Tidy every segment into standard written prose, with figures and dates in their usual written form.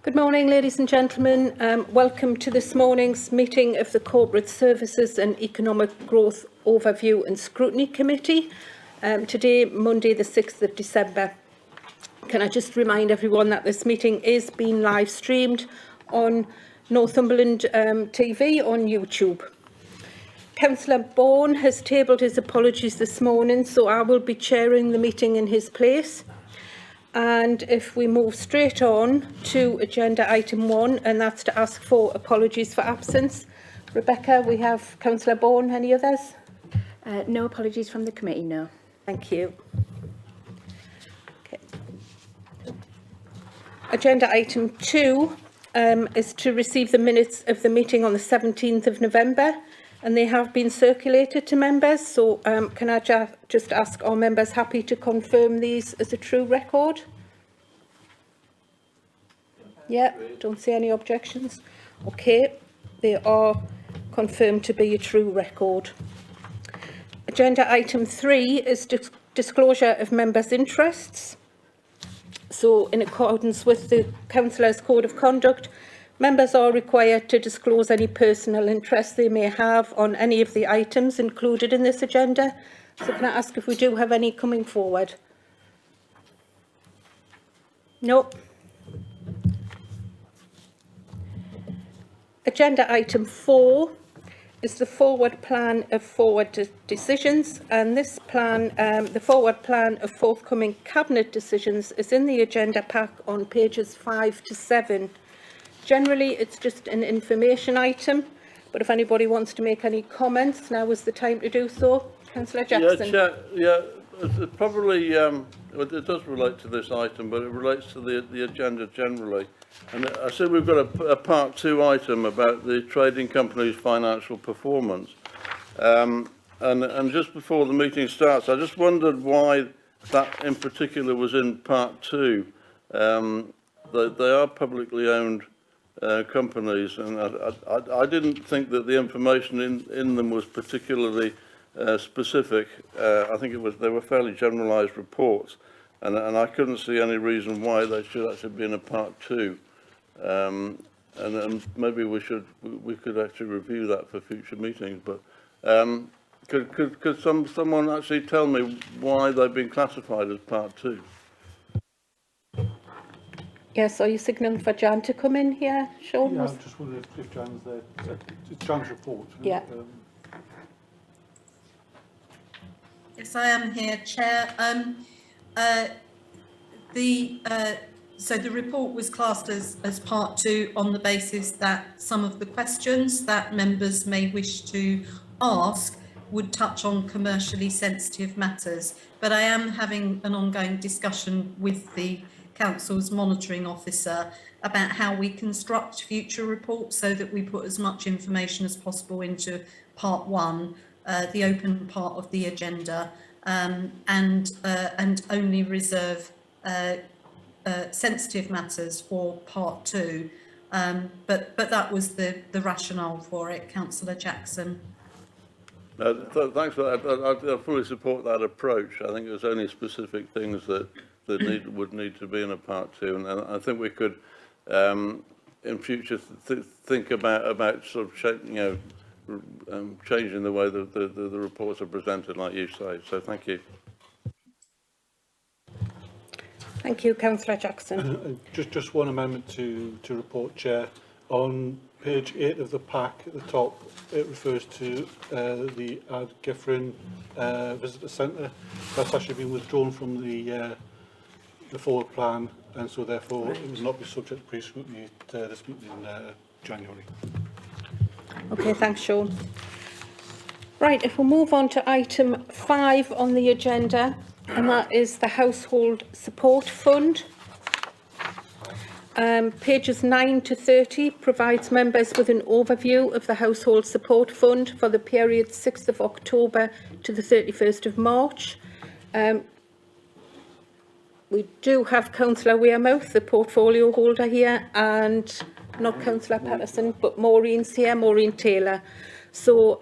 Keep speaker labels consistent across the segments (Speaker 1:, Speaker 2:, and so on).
Speaker 1: Good morning, ladies and gentlemen. Welcome to this morning's meeting of the Corporate Services and Economic Growth Overview and Scrutiny Committee. Today, Monday the 6th of December. Can I just remind everyone that this meeting is being live streamed on Northumberland TV on YouTube. Councillor Bourne has tabled his apologies this morning, so I will be chairing the meeting in his place. And if we move straight on to agenda item 1, and that's to ask for apologies for absence. Rebecca, we have Councillor Bourne. Any others?
Speaker 2: No apologies from the committee, no.
Speaker 1: Thank you. Okay. Agenda item 2 is to receive the minutes of the meeting on the 17th of November, and they have been circulated to members. So can I just ask, are members happy to confirm these as a true record? Yeah, don't see any objections. Okay, they are confirmed to be a true record. Agenda item 3 is disclosure of members' interests. So in accordance with the Councillors' Code of Conduct, members are required to disclose any personal interest they may have on any of the items included in this agenda. So can I ask if we do have any coming forward? No. Agenda item 4 is the forward plan of forward decisions, and this plan, the forward plan of forthcoming cabinet decisions, is in the agenda pack on pages 5 to 7. Generally, it's just an information item, but if anybody wants to make any comments, now is the time to do so. Councillor Jackson.
Speaker 3: It probably it does relate to this item, but it relates to the agenda generally. And I said we've got a part 2 item about the trading company's financial performance. And just before the meeting starts, I just wondered why that in particular was in part 2. They are publicly owned companies, and I didn't think that the information in them was particularly specific. I think they were fairly generalised reports, and I couldn't see any reason why they should actually be in a part 2. And maybe we could actually review that for future meetings. But could someone actually tell me why they've been classified as part 2?
Speaker 1: Yes, are you signalling for Jan to come in here, Sean?
Speaker 4: Yeah, I'm just wondering if Jan's there. It's Jan's report.
Speaker 1: Yeah.
Speaker 5: Yes, I am here, Chair. So the report was classed as part 2 on the basis that some of the questions that members may wish to ask would touch on commercially sensitive matters. But I am having an ongoing discussion with the Council's monitoring officer about how we construct future reports so that we put as much information as possible into part 1, the open part of the agenda, and only reserve sensitive matters for part 2. But that was the rationale for it, Councillor Jackson.
Speaker 3: Thanks for that. I fully support that approach. I think there's only specific things that would need to be in a part 2, and I think we could in future think about sort of changing the way the reports are presented, like you say. So thank you.
Speaker 1: Thank you, Councillor Jackson.
Speaker 4: Just one amendment to report, Chair. On page 8 of the pack at the top, it refers to the Ad Giffrin Visitor Centre. That's actually been withdrawn from the forward plan, and so therefore it will not be subject to pre-scrutiny at this meeting in January.
Speaker 1: Okay, thanks, Sean. Right, if we move on to item 5 on the agenda, and that is the Household Support Fund. Pages 9 to 30 provides members with an overview of the Household Support Fund for the period 6th of October to the 31st of March. We do have Councillor Wearmouth, the portfolio holder here, and not Councillor Patterson, but Maureen's here, Maureen Taylor. So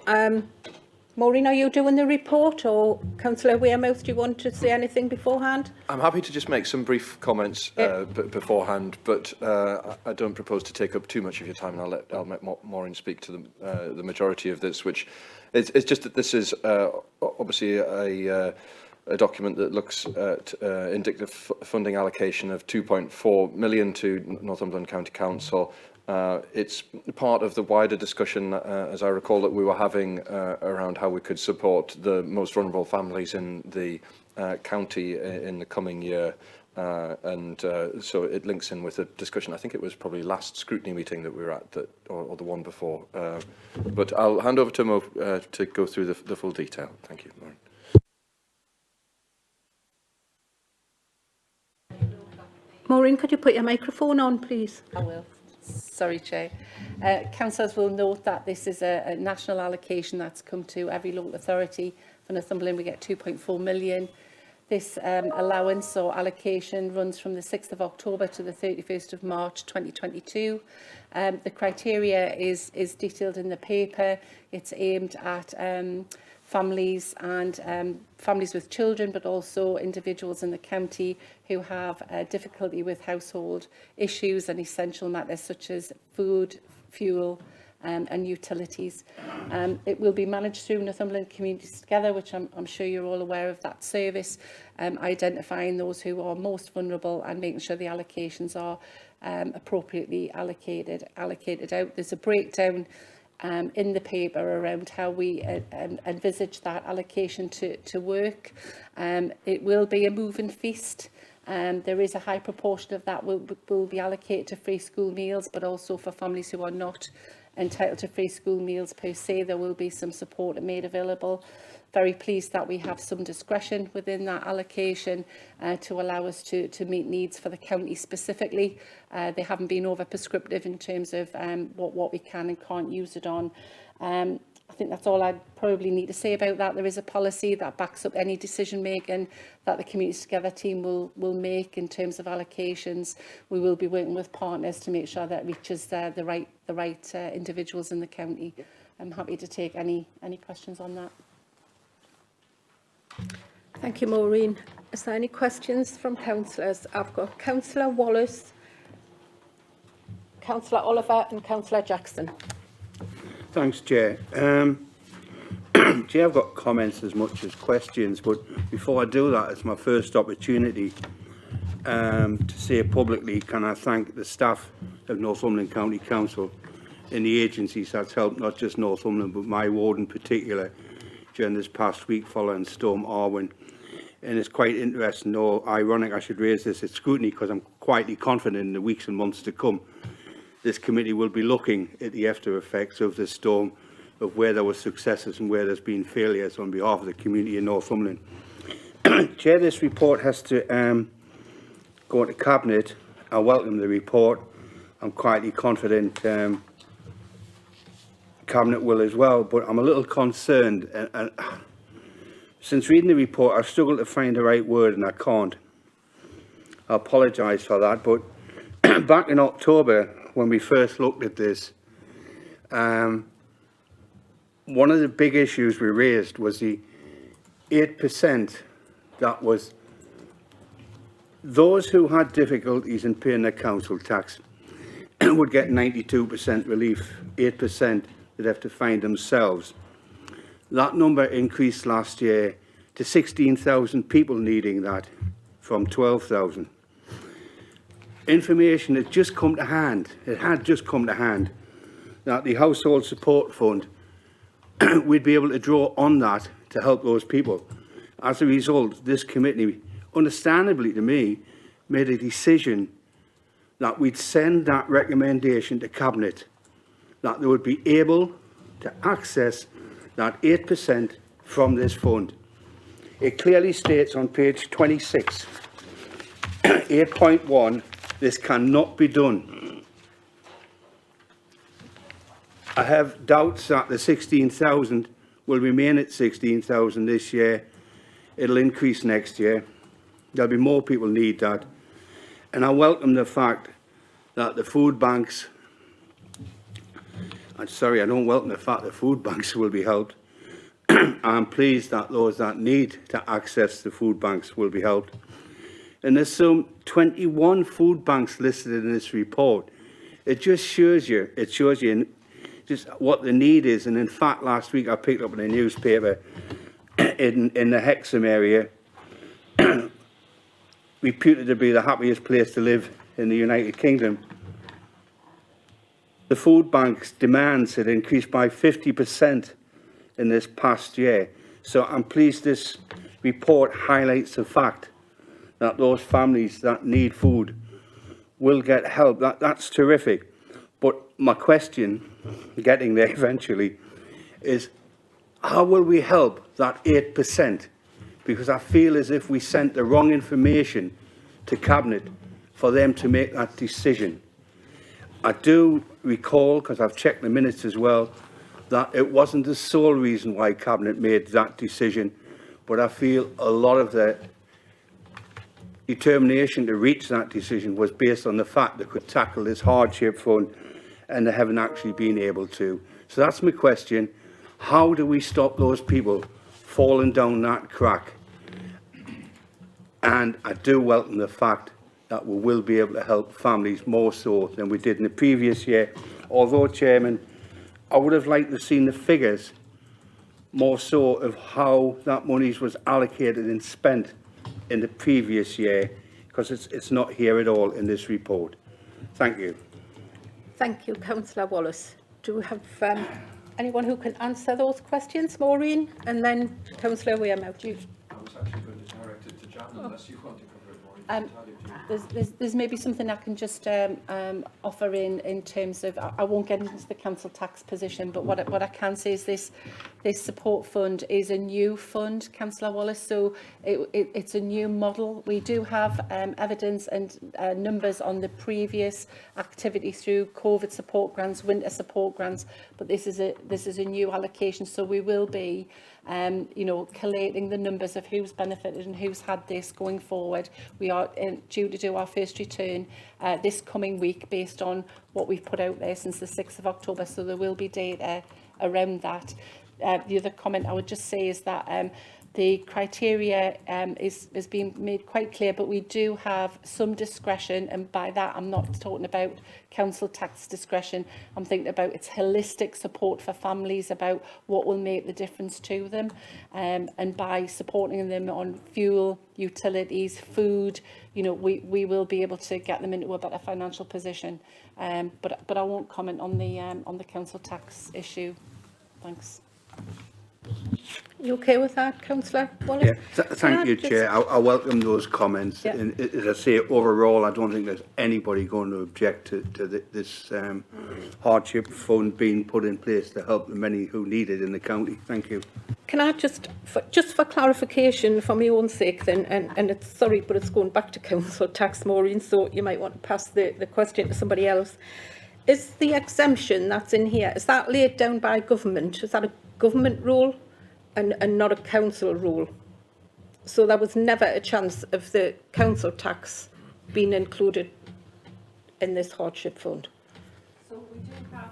Speaker 1: Maureen, are you doing the report, or Councillor Wearmouth, do you want to say anything beforehand?
Speaker 6: I'm happy to just make some brief comments beforehand, but I don't propose to take up too much of your time, and I'll let Maureen speak to the majority of this, which it's just that this is obviously a document that looks at indicative funding allocation of 2.4 million to Northumberland County Council. It's part of the wider discussion, as I recall, that we were having around how we could support the most vulnerable families in the county in the coming year. So it links in with a discussion. I think it was probably last scrutiny meeting that we were at, or the one before. But I'll hand over to Mo to go through the full detail. Thank you, Maureen.
Speaker 1: Maureen, could you put your microphone on, please?
Speaker 7: I will. Sorry, Chair. Councillors will note that this is a national allocation that's come to every local authority. For Northumberland, we get 2.4 million. This allowance or allocation runs from the 6th of October to the 31st of March 2022. The criteria is detailed in the paper. It's aimed at families and families with children, but also individuals in the county who have difficulty with household issues and essential matters such as food, fuel and utilities. It will be managed through Northumberland Communities Together, which I'm sure you're all aware of that service, identifying those who are most vulnerable and making sure the allocations are appropriately allocated out. There's a breakdown in the paper around how we envisage that allocation to work. It will be a moving feast. There is a high proportion of that will be allocated to free school meals, but also for families who are not entitled to free school meals per se, there will be some support made available. Very pleased that we have some discretion within that allocation to allow us to meet needs for the county specifically. They haven't been over prescriptive in terms of what we can and can't use it on. I think that's all I'd probably need to say about that. There is a policy that backs up any decision making that the Communities Together team will make in terms of allocations. We will be working with partners to make sure that it reaches the right individuals in the county. I'm happy to take any questions on that.
Speaker 1: Thank you, Maureen. Is there any questions from councillors? I've got Councillor Wallace, Councillor Oliver and Councillor Jackson.
Speaker 8: Thanks, Chair. Chair, I've got comments as much as questions, but before I do that, it's my first opportunity to say publicly, can I thank the staff of Northumberland County Council and the agencies that's helped not just Northumberland, but my ward in particular, during this past week following Storm Arwen. And it's quite interesting, or ironic I should raise this at scrutiny, because I'm quietly confident in the weeks and months to come, this committee will be looking at the after effects of this storm, of where there were successes and where there's been failures on behalf of the community in Northumberland. Chair, this report has to go into Cabinet. I welcome the report. I'm quietly confident Cabinet will as well, but I'm a little concerned. Since reading the report, I've struggled to find the right word and I can't. I apologise for that, but back in October, when we first looked at this, one of the big issues we raised was the 8% that was those who had difficulties in paying their council tax would get 92% relief, 8% they'd have to find themselves. That number increased last year to 16,000 people needing that from 12,000. Information had just come to hand, that the Household Support Fund, we'd be able to draw on that to help those people. As a result, this committee, understandably to me, made a decision that we'd send that recommendation to Cabinet, that they would be able to access that 8% from this fund. It clearly states on page 26, 8.1, this cannot be done. I have doubts that the 16,000 will remain at 16,000 this year. It'll increase next year. There'll be more people need that. And I welcome the fact that the food banks, I'm sorry, I don't welcome the fact that food banks will be helped. I'm pleased that those that need to access the food banks will be helped. And there's some 21 food banks listed in this report. It just shows you, just what the need is. And in fact, last week I picked up in a newspaper in the Hexham area, reputed to be the happiest place to live in the United Kingdom. The food bank's demands had increased by 50% in this past year. So I'm pleased this report highlights the fact that those families that need food will get help. That's terrific. But my question, getting there eventually, is how will we help that 8%? Because I feel as if we sent the wrong information to Cabinet for them to make that decision. I do recall, because I've checked the minutes as well, that it wasn't the sole reason why Cabinet made that decision, but I feel a lot of the determination to reach that decision was based on the fact they could tackle this hardship fund, and they haven't actually been able to. So that's my question. How do we stop those people falling down that crack? And I do welcome the fact that we will be able to help families more so than we did in the previous year. Although, Chairman, I would have liked to have seen the figures more so of how that money was allocated and spent in the previous year, because it's not here at all in this report. Thank you.
Speaker 1: Thank you, Councillor Wallace. Do we have anyone who can answer those questions? Maureen, and then Councillor Wearmouth.
Speaker 6: I was actually going to direct it to Jan, unless you want to cover it more.
Speaker 7: There's maybe something I can just offer in terms of, I won't get into the council tax position, but what I can say is this support fund is a new fund, Councillor Wallace, so it's a new model. We do have evidence and numbers on the previous activity through COVID support grants, winter support grants, but this is a new allocation, so we will be collating the numbers of who's benefited and who's had this going forward. We are due to do our first return this coming week based on what we've put out there since the 6th of October, so there will be data around that. The other comment I would just say is that the criteria is being made quite clear, but we do have some discretion, and by that I'm not talking about council tax discretion, I'm thinking about its holistic support for families, about what will make the difference to them, and by supporting them on fuel, utilities, food, we will be able to get them into a better financial position. But I won't comment on the council tax issue. Thanks.
Speaker 1: You okay with that, Councillor Wallace?
Speaker 8: Yeah, thank you, Chair. I welcome those comments.
Speaker 1: Yeah.
Speaker 8: And as I say, overall, I don't think there's anybody going to object to this hardship fund being put in place to help the many who need it in the county. Thank you.
Speaker 1: Can I just for clarification, for my own sake then, and it's sorry, but it's going back to council tax, Maureen, so you might want to pass the question to somebody else. Is the exemption that's in here, is that laid down by government? Is that a government rule and not a council rule? So there was never a chance of the council tax being included in this hardship fund?
Speaker 7: So we do have...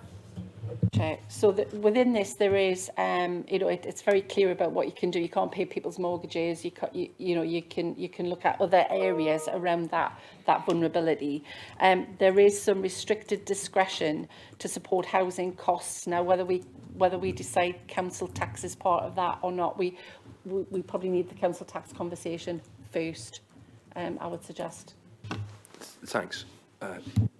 Speaker 7: Chair. So within this there is, it's very clear about what you can do. You can't pay people's mortgages. You can look at other areas around that vulnerability. There is some restricted discretion to support housing costs. Now, whether we decide council tax is part of that or not, we probably need the council tax conversation first. I would suggest.
Speaker 6: Thanks,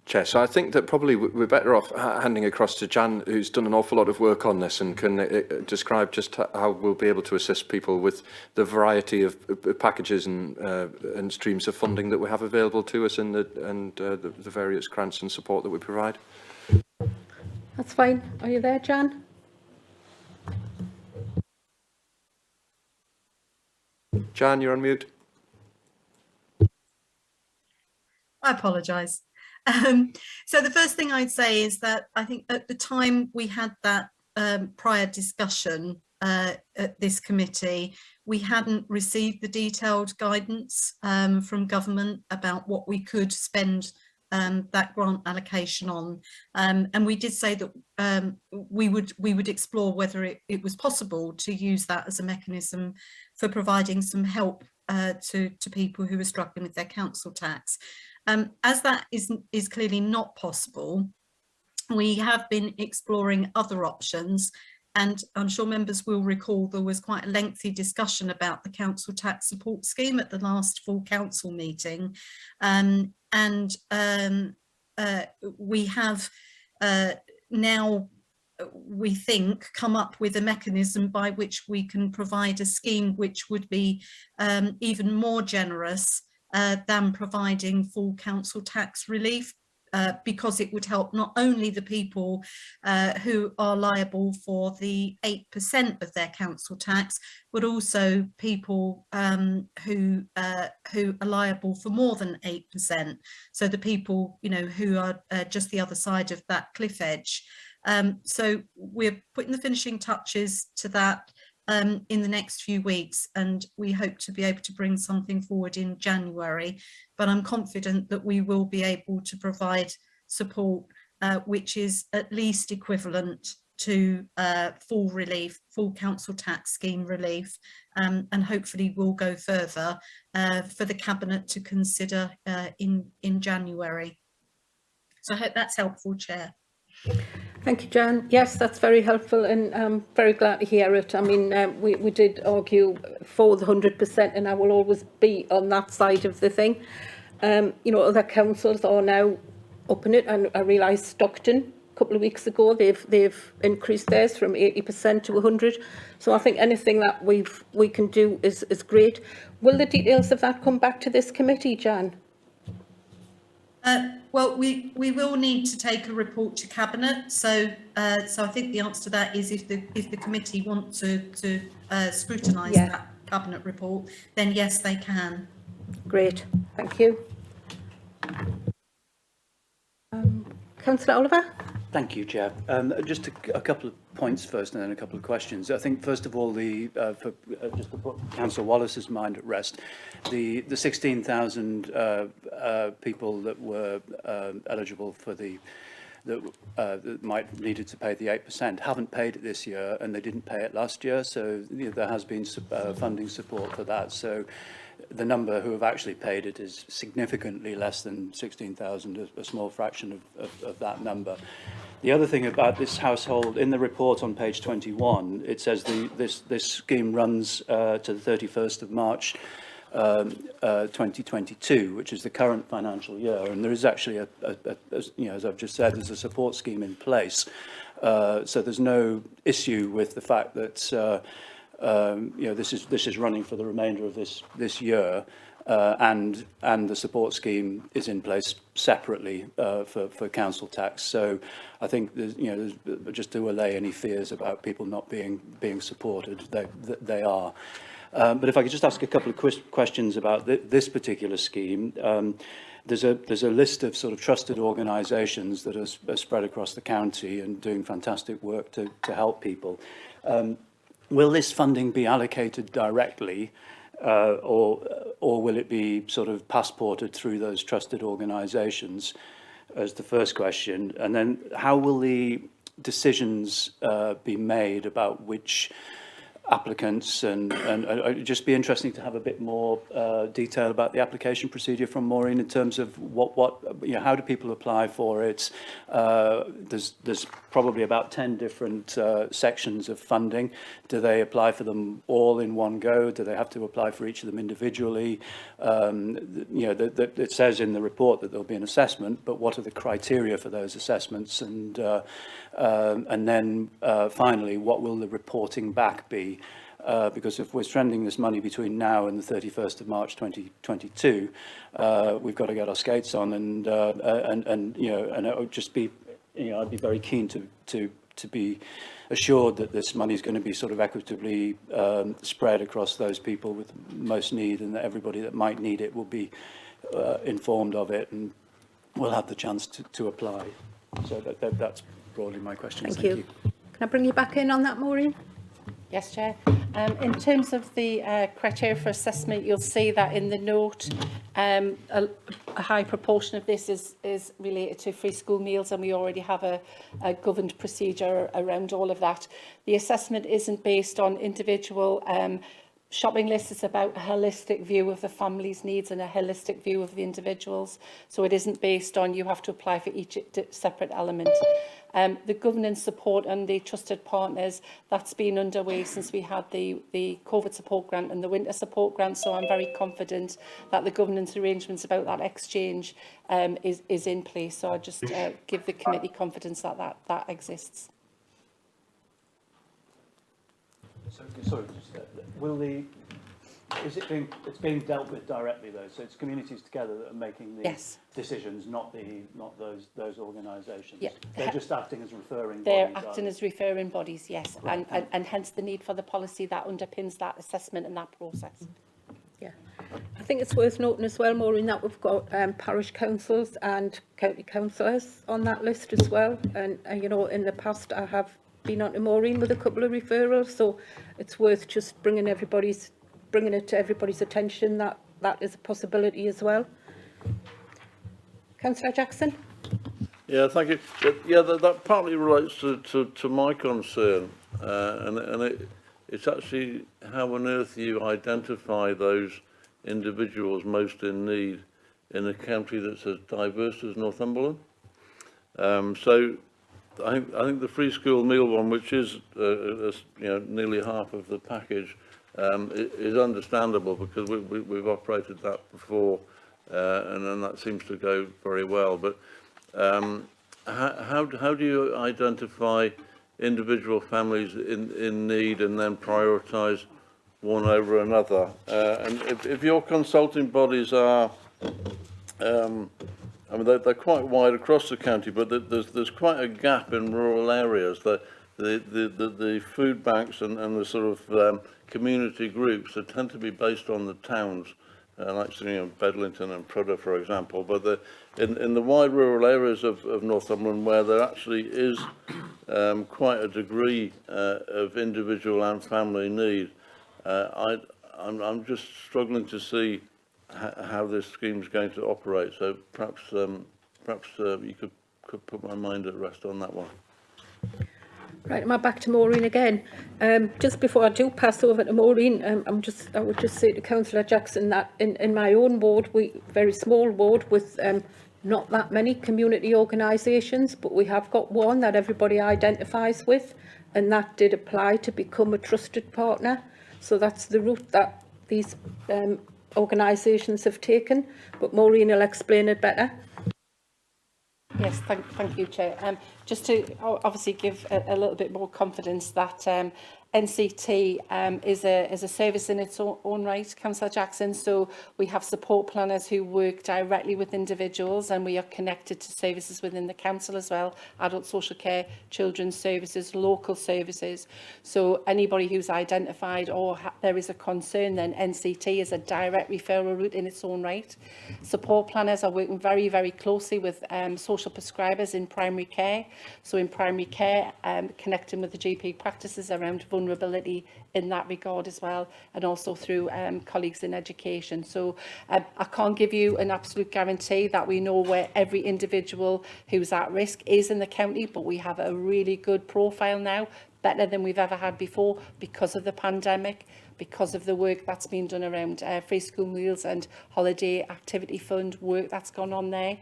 Speaker 6: Chair. So I think that probably we're better off handing across to Jan, who's done an awful lot of work on this and can describe just how we'll be able to assist people with the variety of packages and streams of funding that we have available to us and the various grants and support that we provide.
Speaker 1: That's fine. Are you there, Jan?
Speaker 6: Jan, you're on mute.
Speaker 5: I apologise. So the first thing I'd say is that I think at the time we had that prior discussion at this committee, we hadn't received the detailed guidance from government about what we could spend that grant allocation on. And we did say that we would explore whether it was possible to use that as a mechanism for providing some help to people who are struggling with their council tax. As that is clearly not possible, we have been exploring other options, and I'm sure members will recall there was quite a lengthy discussion about the council tax support scheme at the last full council meeting, we have now, we think, come up with a mechanism by which we can provide a scheme which would be even more generous than providing full council tax relief, because it would help not only the people who are liable for the 8% of their council tax, but also people who are liable for more than 8%. So the people, you know, who are just the other side of that cliff edge. So we're putting the finishing touches to that in the next few weeks, and we hope to be able to bring something forward in January, but I'm confident that we will be able to provide support which is at least equivalent to full relief, full council tax scheme relief, and hopefully we'll go further for the Cabinet to consider in January. So I hope that's helpful, Chair.
Speaker 1: Thank you, Jan. Yes, that's very helpful, and I'm very glad to hear it. I mean, we did argue for the 100%, and I will always be on that side of the thing. You know, other councils are now upping it, and I realised Stockton a couple of weeks ago they've increased theirs from 80% to 100. So I think anything that we can do is great. Will the details of that come back to this committee, Jan?
Speaker 5: Well, we will need to take a report to Cabinet. So I think the answer to that is if the committee want to scrutinise that Cabinet report, then yes, they can.
Speaker 1: Great, thank you. Councillor Oliver.
Speaker 9: Thank you, Chair. Just a couple of points first, and then a couple of questions. I think first of all, just to put Councillor Wallace's mind at rest, the 16,000 people that were eligible for that might needed to pay the 8% haven't paid it this year, and they didn't pay it last year. So there has been funding support for that. So the number who have actually paid it is significantly less than 16,000, a small fraction of that number. The other thing about this household, in the report on page 21, it says this scheme runs to the 31st of March 2022, which is the current financial year, and there is actually as I've just said, there's a support scheme in place. So there's no issue with the fact that this is running for the remainder of this year, and the support scheme is in place separately for council tax. So I think there's, just to allay any fears about people not being supported, they are. But if I could just ask a couple of questions about this particular scheme. There's a list of sort of trusted organisations that are spread across the county and doing fantastic work to help people. Will this funding be allocated directly, or will it be sort of passported through those trusted organisations, as the first question? And then how will the decisions be made about which applicants, and it'd just be interesting to have a bit more detail about the application procedure from Maureen in terms of how do people apply for it? There's probably about 10 different sections of funding. Do they apply for them all in one go? Do they have to apply for each of them individually? It says in the report that there'll be an assessment, but what are the criteria for those assessments? And then finally, what will the reporting back be? Because if we're spending this money between now and the 31st of March 2022, we've got to get our skates on, and it would just be, I'd be very keen to be assured that this money is going to be sort of equitably spread across those people with most need, and that everybody that might need it will be informed of it and will have the chance to apply. So that's broadly my question. Thank you.
Speaker 1: Can I bring you back in on that, Maureen?
Speaker 7: Yes, Chair. In terms of the criteria for assessment, you'll see that in the note. A a high proportion of this is related to free school meals, and we already have a governed procedure around all of that. The assessment isn't based on individual shopping lists. It's about a holistic view of the family's needs and a holistic view of the individuals. So it isn't based on you have to apply for each separate element. The governance support and the trusted partners, that's been underway since we had the COVID support grant and the winter support grant. So I'm very confident that the governance arrangements about that exchange is in place. So I just give the committee confidence that that exists.
Speaker 9: So, sorry, just, it's being dealt with directly though, so it's communities together that are making the decisions, not those organisations.
Speaker 7: Yeah.
Speaker 9: They're just acting as referring
Speaker 7: They're
Speaker 9: bodies.
Speaker 7: acting as referring bodies, yes,
Speaker 9: Right.
Speaker 7: and hence the need for the policy that underpins that assessment and that process.
Speaker 1: Yeah, I think it's worth noting as well, Maureen, that we've got parish councils and county councillors on that list as well. And you know, in the past I have been on to Maureen with a couple of referrals, so it's worth just bringing it to everybody's attention that that is a possibility as well. Councillor Jackson.
Speaker 3: Yeah, thank you. Yeah, that partly relates to my concern, and it's actually how on earth you identify those individuals most in need in a county that's as diverse as Northumberland. So I think the free school meal one, which is nearly half of the package, is understandable because we've operated that before, and then that seems to go very well. But how do you identify individual families in need and then prioritise one over another? And if your consulting bodies are, I mean, they're quite wide across the county, but there's quite a gap in rural areas. The food banks and the sort of community groups that tend to be based on the towns, like Bedlington and Prudhoe, for example. But in the wide rural areas of Northumberland, where there actually is quite a degree of individual and family need, I'm just struggling to see how this scheme is going to operate. So perhaps you could put my mind at rest on that one.
Speaker 1: Right, am I back to Maureen again? Just before I do pass over to Maureen, I would just say to Councillor Jackson that in my own ward, very small ward with not that many community organisations, but we have got one that everybody identifies with, and that did apply to become a trusted partner. So that's the route that these organisations have taken, but Maureen will explain it better.
Speaker 7: Yes, thank you, Chair. Just to obviously give a little bit more confidence that NCT is a service in its own right, Councillor Jackson. So we have support planners who work directly with individuals, and we are connected to services within the council as well, adult social care, children's services, local services. So anybody who's identified or there is a concern, then NCT is a direct referral route in its own right. Support planners are working very, very closely with social prescribers in primary care. So in primary care, connecting with the GP practices around vulnerability in that regard as well, and also through colleagues in education. So I can't give you an absolute guarantee that we know where every individual who's at risk is in the county, but we have a really good profile now, better than we've ever had before because of the pandemic, because of the work that's been done around free school meals and holiday activity fund work that's gone on there.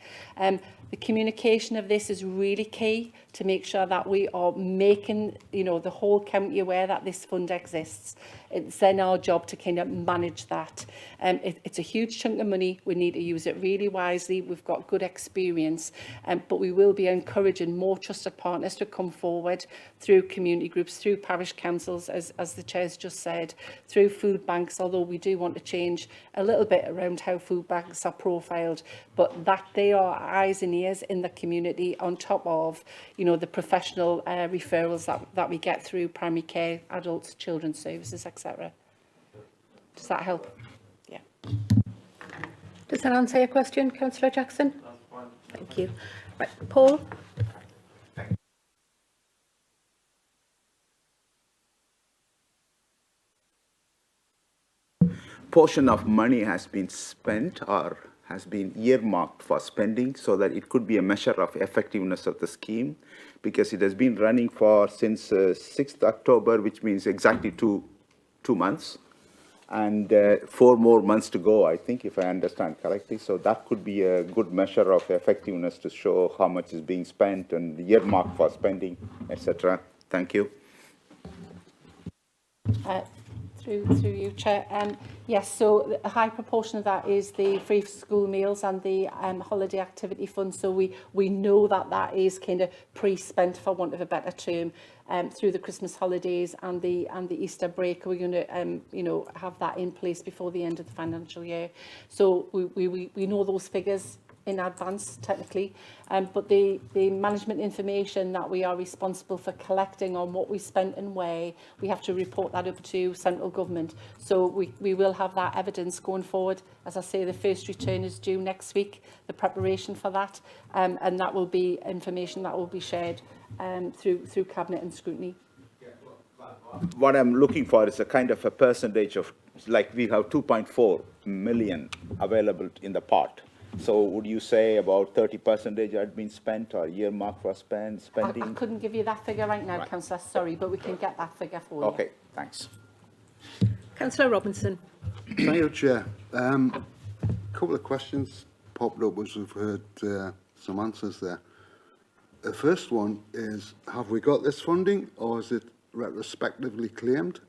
Speaker 7: The communication of this is really key to make sure that we are making, the whole county aware that this fund exists. It's then our job to kind of manage that. It's a huge chunk of money. We need to use it really wisely. We've got good experience, but we will be encouraging more trusted partners to come forward through community groups, through parish councils, as the Chair's just said, through food banks, although we do want to change a little bit around how food banks are profiled, but that they are eyes and ears in the community on top of, the professional referrals that we get through primary care, adults, children's services, etc. Does that help? Yeah.
Speaker 1: Does that answer your question, Councillor Jackson? That's fine. Thank you. Right, Paul?
Speaker 10: Portion of money has been spent or has been earmarked for spending so that it could be a measure of effectiveness of the scheme, because it has been running for since 6th October, which means exactly two months, and 4 more months to go, I think, if I understand correctly. So that could be a good measure of effectiveness to show how much is being spent and the earmark for spending, etc. Thank you.
Speaker 7: Through you, Chair. Yes, so a high proportion of that is the free school meals and the holiday activity fund. So we know that that is kind of pre-spent, for want of a better term, through the Christmas holidays and the Easter break. We're going to have that in place before the end of the financial year. So we know those figures in advance, technically, but the management information that we are responsible for collecting on what we spent and where, we have to report that up to central government. So we will have that evidence going forward. As I say, the first return is due next week, the preparation for that, and that will be information that will be shared through Cabinet and scrutiny.
Speaker 10: What I'm looking for is a kind of a percentage of, like we have 2.4 million available in the pot. So would you say about 30% had been spent or earmarked for spending?
Speaker 7: I couldn't give you that figure right now,
Speaker 10: Right.
Speaker 7: Councillor, sorry, but we can get that figure for you.
Speaker 10: Okay, thanks.
Speaker 1: Councillor Robinson.
Speaker 11: Thank you, Chair. A couple of questions popped up as we've heard some answers there. The first one is, have we got this funding or is it retrospectively claimed?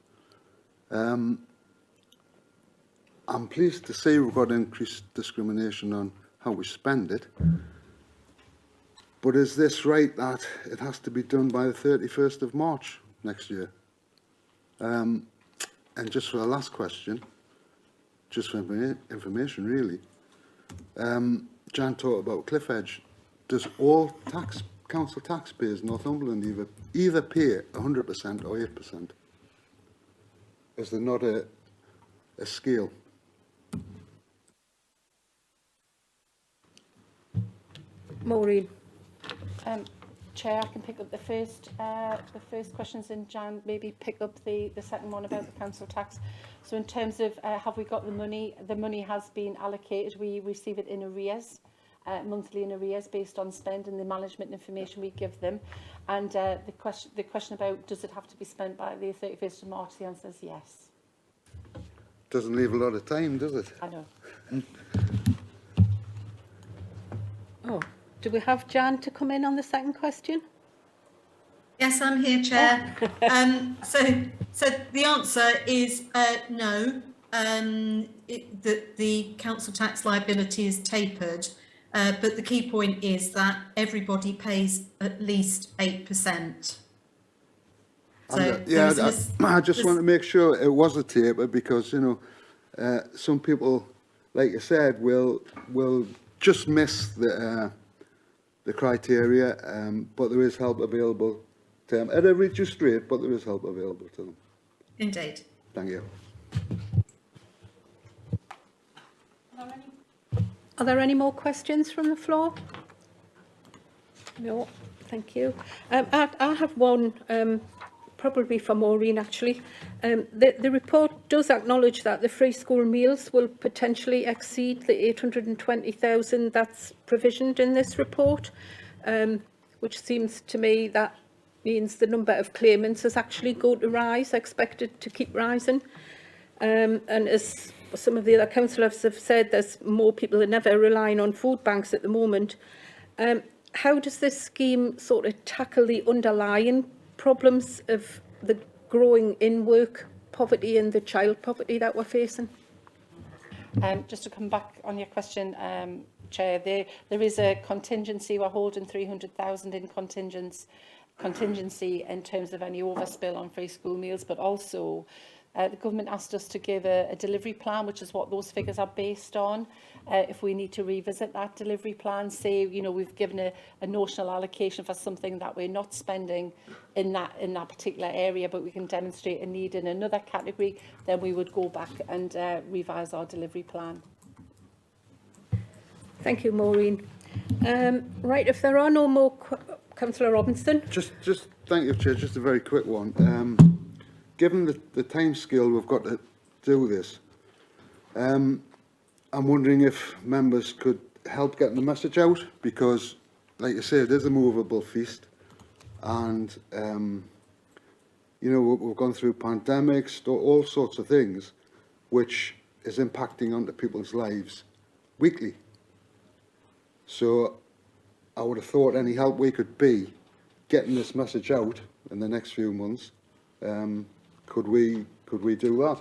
Speaker 11: I'm pleased to say we've got increased discrimination on how we spend it. But is this right that it has to be done by the 31st of March next year? And just for the last question, just for information really, Jan talked about Cliff Edge. Does all council taxpayers in Northumberland either pay 100% or 8%? Is there not a scale?
Speaker 1: Maureen.
Speaker 7: Chair, I can pick up the first questions, and Jan maybe pick up the second one about the council tax. So in terms of have we got the money has been allocated. We receive it in arrears, monthly in arrears based on spend and the management information we give them. And the question about does it have to be spent by the 31st of March, the answer is yes.
Speaker 11: Doesn't leave a lot of time, does it?
Speaker 7: I know.
Speaker 1: Oh, do we have Jan to come in on the second question?
Speaker 5: Yes, I'm here, Chair. So the answer is no. The council tax liability is tapered, but the key point is that everybody pays at least 8%. So
Speaker 11: yeah, I just want to make sure it was a taper, because some people, like you said, will just miss the criteria, but there is help available to them at a reduced rate, but there is help available to them.
Speaker 5: Indeed.
Speaker 11: Thank you.
Speaker 1: Are there any more questions from the floor? No, thank you. I have one, probably for Maureen actually. The report does acknowledge that the free school meals will potentially exceed the 820,000 that's provisioned in this report, which seems to me that means the number of claimants is actually going to rise, expected to keep rising. And as some of the other councillors have said, there's more people than ever relying on food banks at the moment. How does this scheme sort of tackle the underlying problems of the growing in-work poverty and the child poverty that we're facing?
Speaker 7: Just to come back on your question, Chair, there is a contingency. We're holding 300,000 in contingency in terms of any overspill on free school meals, but also the government asked us to give a delivery plan, which is what those figures are based on. If we need to revisit that delivery plan, say, we've given a notional allocation for something that we're not spending in that particular area, but we can demonstrate a need in another category, then we would go back and revise our delivery plan.
Speaker 1: Thank you, Maureen. Right, if there are no more, Councillor Robinson.
Speaker 11: Just thank you, Chair. Just a very quick one. Given the time scale we've got to do this, I'm wondering if members could help getting the message out, because, like I say, it is a movable feast, and you know, we've gone through pandemics, all sorts of things, which is impacting onto people's lives weekly. So I would have thought any help we could be getting this message out in the next few months, could we do that?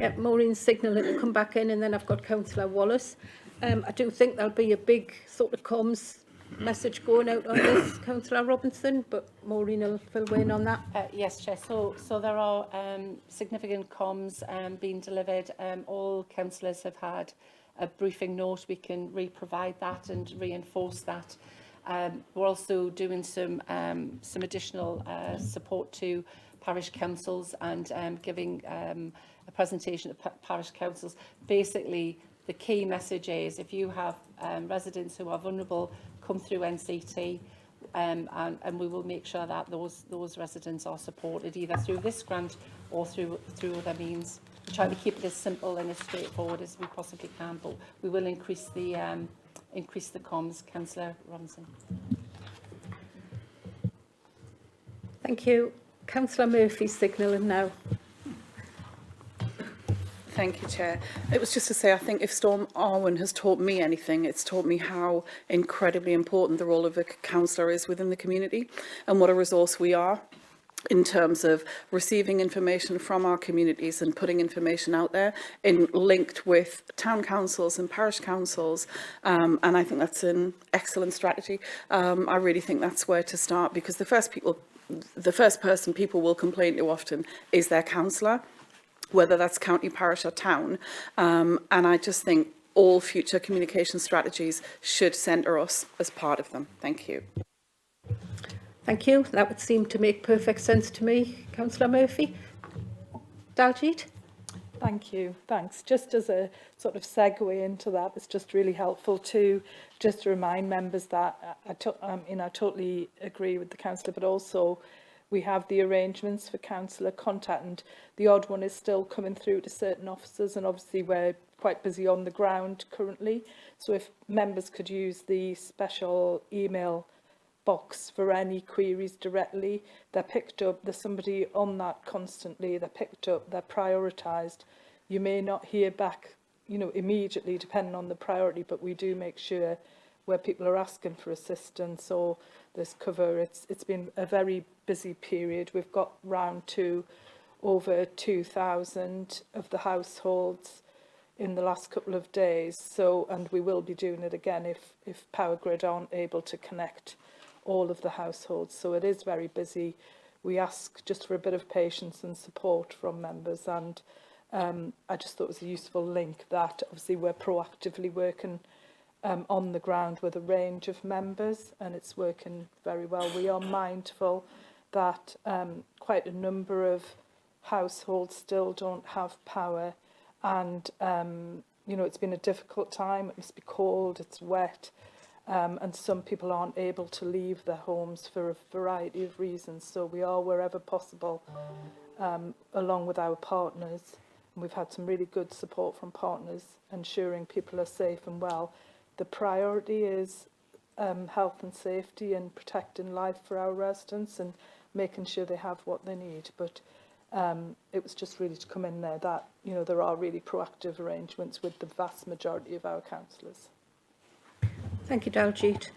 Speaker 1: Yeah, Maureen's signalling to come back in, and then I've got Councillor Wallace. I do think there'll be a big sort of comms message going out on this, Councillor Robinson, but Maureen will fill in on that.
Speaker 7: Yes, Chair. So there are significant comms being delivered. All councillors have had a briefing note. We can re-provide that and reinforce that. We're also doing some additional support to parish councils and giving a presentation to parish councils. Basically, the key message is if you have residents who are vulnerable, come through NCT, and we will make sure that those residents are supported either through this grant or through other means. We're trying to keep it as simple and as straightforward as we possibly can, but we will increase the comms. Councillor Robinson.
Speaker 1: Thank you. Councillor Murphy signalling now.
Speaker 12: Thank you, Chair. It was just to say, I think if Storm Arwen has taught me anything, it's taught me how incredibly important the role of a councillor is within the community and what a resource we are in terms of receiving information from our communities and putting information out there linked with town councils and parish councils. And I think that's an excellent strategy. I really think that's where to start, because the first person people will complain to often is their councillor, whether that's county, parish or town. And I just think all future communication strategies should centre us as part of them. Thank you.
Speaker 1: Thank you. That would seem to make perfect sense to me. Councillor Murphy. Daljit.
Speaker 13: Thank you. Thanks. Just as a sort of segue into that, it's just really helpful to just remind members that I totally agree with the councillor, but also we have the arrangements for councillor contact, and the odd one is still coming through to certain officers, and obviously we're quite busy on the ground currently. So if members could use the special email box for any queries directly, they're picked up. There's somebody on that constantly. They're picked up. They're prioritised. You may not hear back, you know, immediately, depending on the priority, but we do make sure where people are asking for assistance or there's cover. It's been a very busy period. We've got round to over 2,000 of the households in the last couple of days. So, and we will be doing it again if Power Grid aren't able to connect all of the households. So it is very busy. We ask just for a bit of patience and support from members, and I just thought it was a useful link that obviously we're proactively working on the ground with a range of members, and it's working very well. We are mindful that quite a number of households still don't have power, and you know, it's been a difficult time. It must be cold, it's wet, and some people aren't able to leave their homes for a variety of reasons. So we are, wherever possible, along with our partners, and we've had some really good support from partners, ensuring people are safe and well. The priority is health and safety and protecting life for our residents and making sure they have what they need. But it was just really to come in there that, you know, there are really proactive arrangements with the vast majority of our councillors.
Speaker 1: Thank you, Daljit.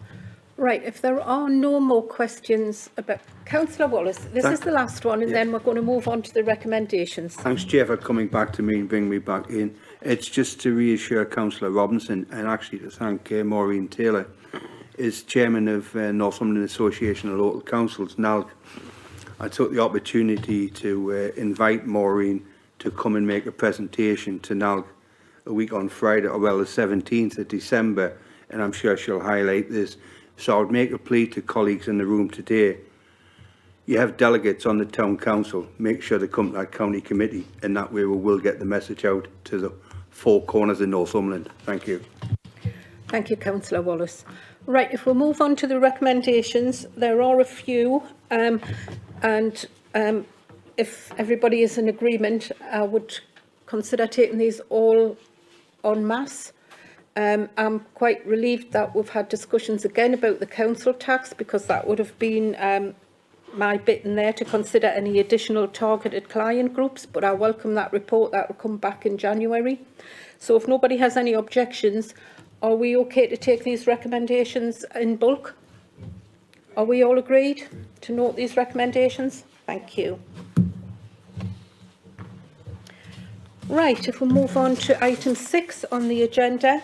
Speaker 1: Right, if there are no more questions about Councillor Wallace, this is the last one, and then we're going to move on to the recommendations.
Speaker 8: Thanks, Chair, for coming back to me and bringing me back in. It's just to reassure Councillor Robinson, and actually to thank Maureen Taylor, as Chairman of Northumberland Association of Local Councils, NALC. I took the opportunity to invite Maureen to come and make a presentation to NALC a week on Friday, or well, the 17th of December, and I'm sure she'll highlight this. So I would make a plea to colleagues in the room today. You have delegates on the town council, make sure they come to that county committee, and that way we will get the message out to the four corners of Northumberland. Thank you.
Speaker 1: Thank you, Councillor Wallace. Right, if we'll move on to the recommendations, there are a few, and if everybody is in agreement, I would consider taking these all en masse. I'm quite relieved that we've had discussions again about the council tax, because that would have been my bit in there to consider any additional targeted client groups, but I welcome that report. That will come back in January. So if nobody has any objections, are we okay to take these recommendations in bulk? Are we all agreed to note these recommendations? Thank you. Right, if we move on to item 6 on the agenda,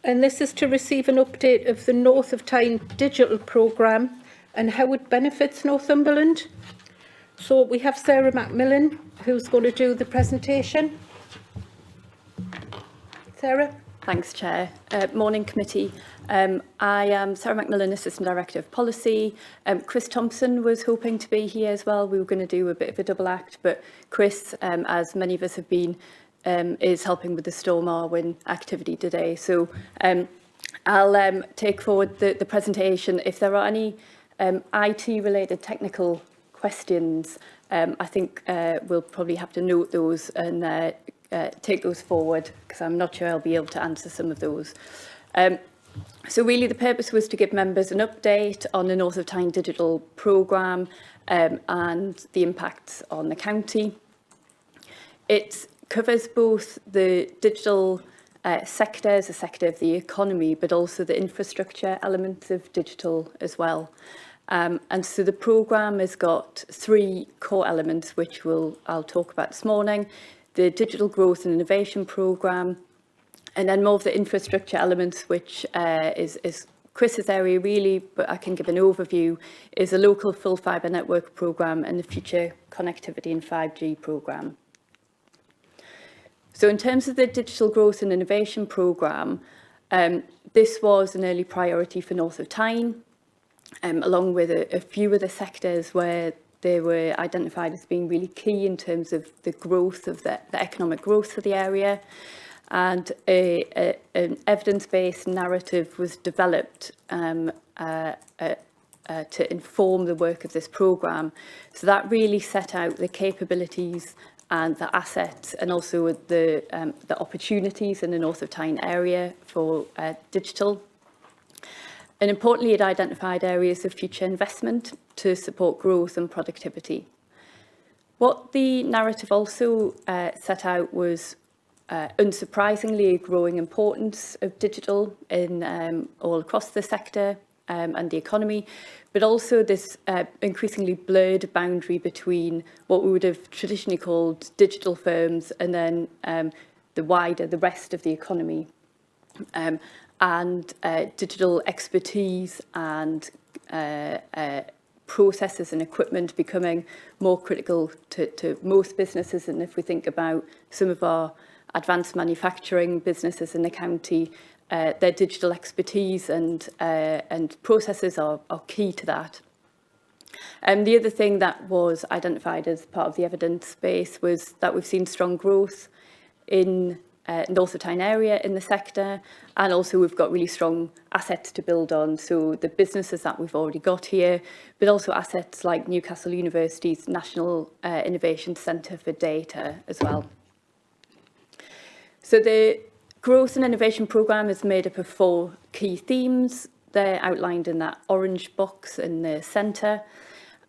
Speaker 1: and this is to receive an update of the North of Tyne digital programme and how it benefits Northumberland. So we have Sarah Macmillan, who's going to do the presentation. Sarah?
Speaker 2: Thanks, Chair. Morning, committee. I am Sarah Macmillan, Assistant Director of Policy. Chris Thompson was hoping to be here as well. We were going to do a bit of a double act, but Chris, as many of us have been, is helping with the Storm Arwen activity today. So I'll take forward the presentation. If there are any IT-related technical questions, I think we'll probably have to note those and take those forward, because I'm not sure I'll be able to answer some of those. So really the purpose was to give members an update on the North of Tyne digital programme and the impacts on the county. It covers both the digital sector as a sector of the economy, but also the infrastructure elements of digital as well. And so the programme has got 3 core elements, which I'll talk about this morning: the Digital Growth and Innovation Programme, and then more of the infrastructure elements, which is Chris's area really, but I can give an overview, is a local full fibre network programme and the Future Connectivity and 5G programme. So in terms of the Digital Growth and Innovation Programme, this was an early priority for North of Tyne, along with a few other sectors where they were identified as being really key in terms of the growth of the economic growth for the area. And an evidence-based narrative was developed to inform the work of this programme. So that really set out the capabilities and the assets, and also the opportunities in the North of Tyne area for digital. And importantly, it identified areas of future investment to support growth and productivity. What the narrative also set out was, unsurprisingly, a growing importance of digital in all across the sector and the economy, but also this increasingly blurred boundary between what we would have traditionally called digital firms and then the rest of the economy. And digital expertise and processes and equipment becoming more critical to most businesses. And if we think about some of our advanced manufacturing businesses in the county, their digital expertise and processes are key to that. The other thing that was identified as part of the evidence base was that we've seen strong growth in North of Tyne area in the sector, and also we've got really strong assets to build on. So the businesses that we've already got here, but also assets like Newcastle University's National Innovation Centre for Data as well. So the Growth and Innovation Programme is made up of 4 key themes. They're outlined in that orange box in the centre,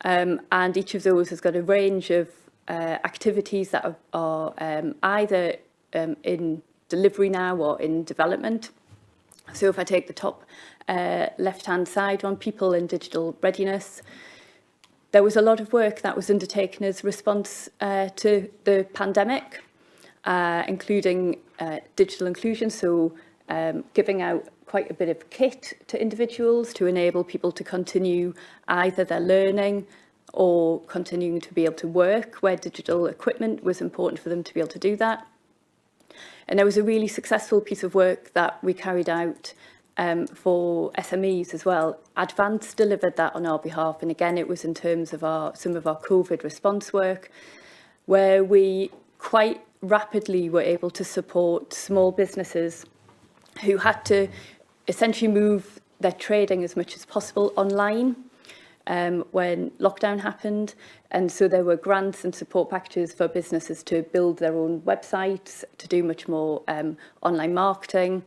Speaker 2: and each of those has got a range of activities that are either in delivery now or in development. So if I take the top left-hand side on people in digital readiness, there was a lot of work that was undertaken as response to the pandemic, including digital inclusion, so giving out quite a bit of kit to individuals to enable people to continue either their learning or continuing to be able to work, where digital equipment was important for them to be able to do that. And there was a really successful piece of work that we carried out for SMEs as well. Advance delivered that on our behalf, and again it was in terms of some of our COVID response work, where we quite rapidly were able to support small businesses who had to essentially move their trading as much as possible online. when lockdown happened, and so there were grants and support packages for businesses to build their own websites, to do much more online marketing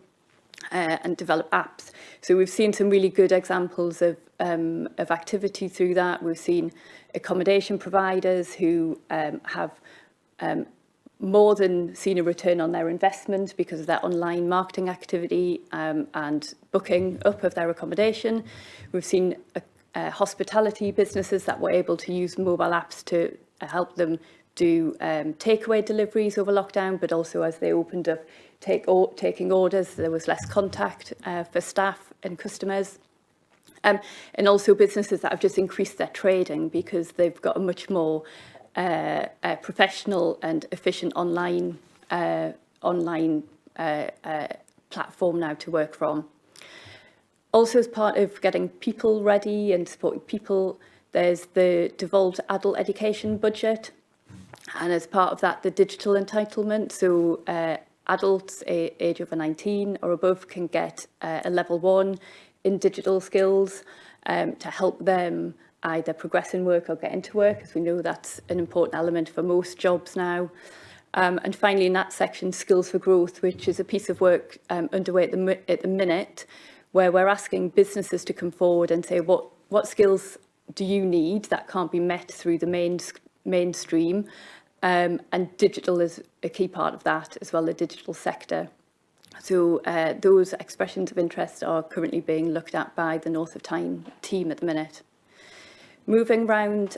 Speaker 2: and develop apps. So we've seen some really good examples of activity through that. We've seen accommodation providers who have more than seen a return on their investment because of their online marketing activity and booking up of their accommodation. We've seen hospitality businesses that were able to use mobile apps to help them do takeaway deliveries over lockdown, but also as they opened up taking orders, there was less contact for staff and customers. And also businesses that have just increased their trading because they've got a much more professional and efficient online platform now to work from. Also, as part of getting people ready and supporting people, there's the devolved adult education budget, and as part of that, the digital entitlement. So adults age over 19 or above can get a level 1 in digital skills to help them either progress in work or get into work, as we know that's an important element for most jobs now. And finally, in that section, Skills for Growth, which is a piece of work underway at the minute, where we're asking businesses to come forward and say, what skills do you need that can't be met through the mainstream? And digital is a key part of that as well, the digital sector. So those expressions of interest are currently being looked at by the North of Tyne team at the minute. Moving round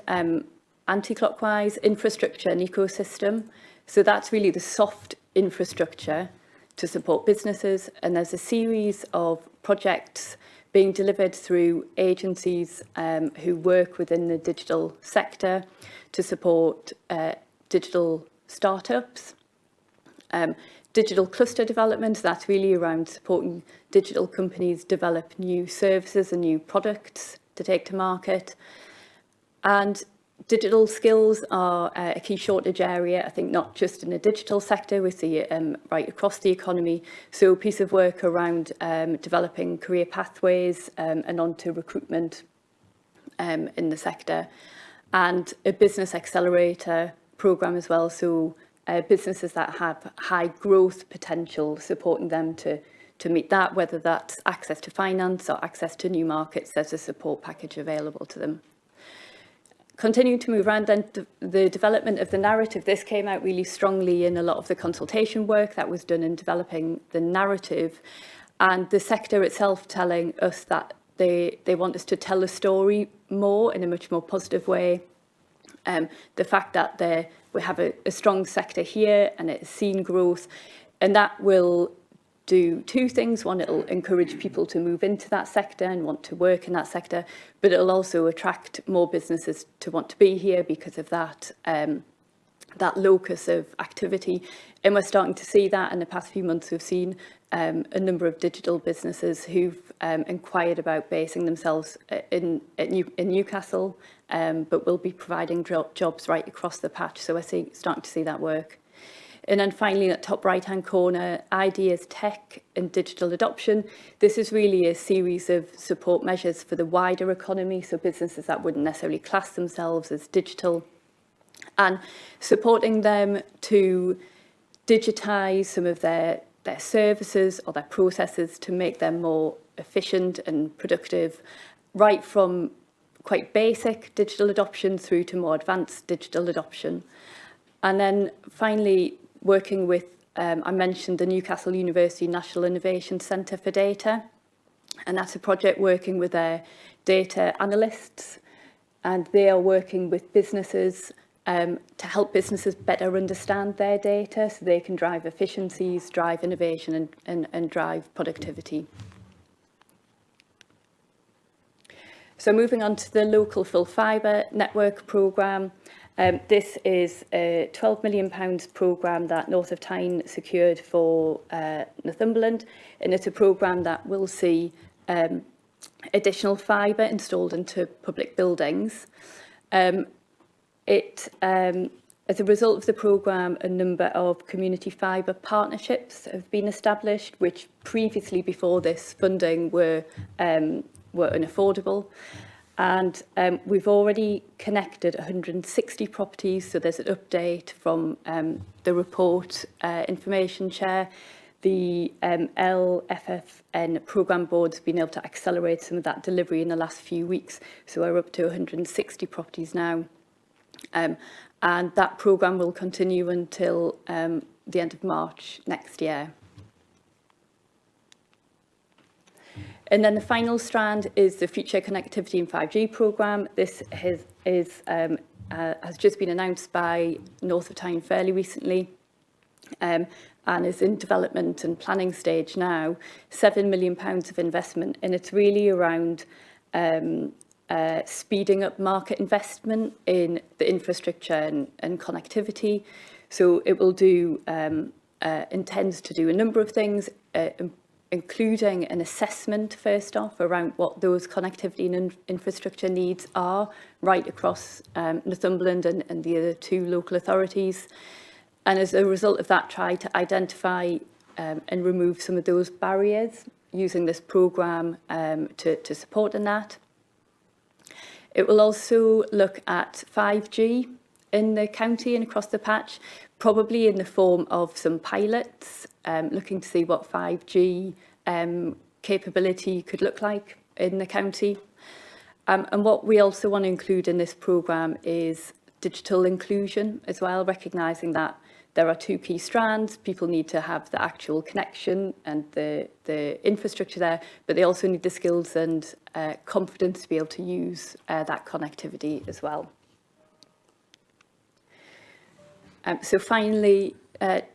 Speaker 2: anti-clockwise, infrastructure and ecosystem. So that's really the soft infrastructure to support businesses. And there's a series of projects being delivered through agencies who work within the digital sector to support digital startups. Digital cluster development, that's really around supporting digital companies develop new services and new products to take to market. And digital skills are a key shortage area, I think not just in the digital sector, we see it right across the economy. So a piece of work around developing career pathways and onto recruitment in the sector. And a business accelerator programme as well, so businesses that have high growth potential, supporting them to meet that, whether that's access to finance or access to new markets, there's a support package available to them. Continuing to move around then, the development of the narrative, this came out really strongly in a lot of the consultation work that was done in developing the narrative, and the sector itself telling us that they want us to tell a story more in a much more positive way. The fact that we have a strong sector here and it's seen growth, and that will do two things. One, it'll encourage people to move into that sector and want to work in that sector, but it'll also attract more businesses to want to be here because of that that locus of activity. And we're starting to see that in the past few months. We've seen a number of digital businesses who've inquired about basing themselves in Newcastle, but will be providing jobs right across the patch. So we're starting to see that work. And then finally, at top right-hand corner, ideas, tech and digital adoption. This is really a series of support measures for the wider economy, so businesses that wouldn't necessarily class themselves as digital, and supporting them to digitise some of their services or their processes to make them more efficient and productive, right from quite basic digital adoption through to more advanced digital adoption. And then finally, working with, I mentioned the Newcastle University National Innovation Centre for Data, and that's a project working with their data analysts, and they are working with businesses to help businesses better understand their data so they can drive efficiencies, drive innovation and drive productivity. So moving on to the local full fibre network programme. This is a £12 million programme that North of Tyne secured for Northumberland, and it's a programme that will see additional fibre installed into public buildings. As a result of the programme, a number of community fibre partnerships have been established, which previously, before this funding, were unaffordable. And we've already connected 160 properties, so there's an update from the report information chair. The LFFN programme board's been able to accelerate some of that delivery in the last few weeks, so we're up to 160 properties now. And that programme will continue until the end of March next year. And then the final strand is the Future Connectivity and 5G programme. This has just been announced by North of Tyne fairly recently, and is in development and planning stage now. £7 million of investment, and it's really around speeding up market investment in the infrastructure and connectivity. So it will do, intends to do a number of things, including an assessment first off around what those connectivity and infrastructure needs are right across Northumberland and the other two local authorities. And as a result of that, try to identify and remove some of those barriers using this programme to support in that. It will also look at 5G in the county and across the patch, probably in the form of some pilots, looking to see what 5G capability could look like in the county. And what we also want to include in this programme is digital inclusion as well, recognising that there are two key strands. People need to have the actual connection and the infrastructure there, but they also need the skills and confidence to be able to use that connectivity as well. So finally,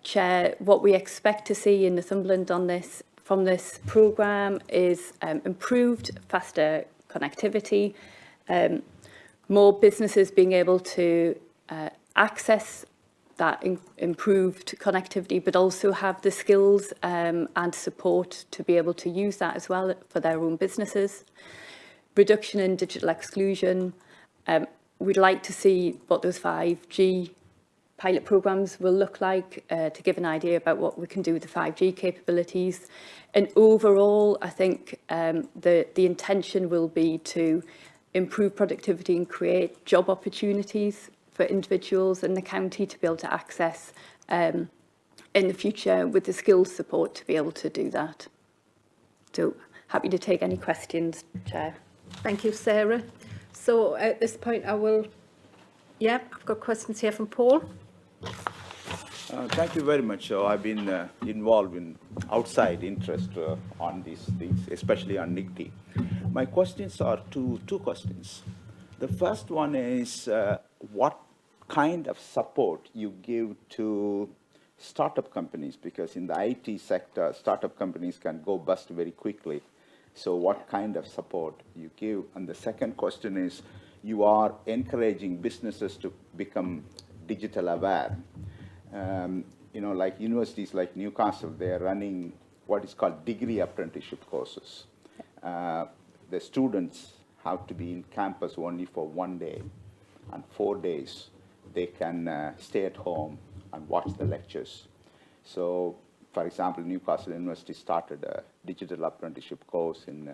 Speaker 2: Chair, what we expect to see in Northumberland on this, from this programme is improved, faster connectivity, more businesses being able to access that improved connectivity, but also have the skills and support to be able to use that as well for their own businesses. Reduction in digital exclusion. We'd like to see what those 5G pilot programmes will look like to give an idea about what we can do with the 5G capabilities. And overall, I think the intention will be to improve productivity and create job opportunities for individuals in the county to be able to access in the future with the skills support to be able to do that. So happy to take any questions, Chair.
Speaker 1: Thank you, Sarah. So at this point I will, I've got questions here from Paul.
Speaker 10: Thank you very much. So I've been involved in outside interest on these things, especially on NICD. My questions are two questions. The first one is what kind of support you give to startup companies, because in the IT sector, startup companies can go bust very quickly. So what kind of support you give? And the second question is, you are encouraging businesses to become digital aware. You know, like universities like Newcastle, they're running what is called degree apprenticeship courses. The students have to be in campus only for 1 day, and 4 days they can stay at home and watch the lectures. So, for example, Newcastle University started a digital apprenticeship course in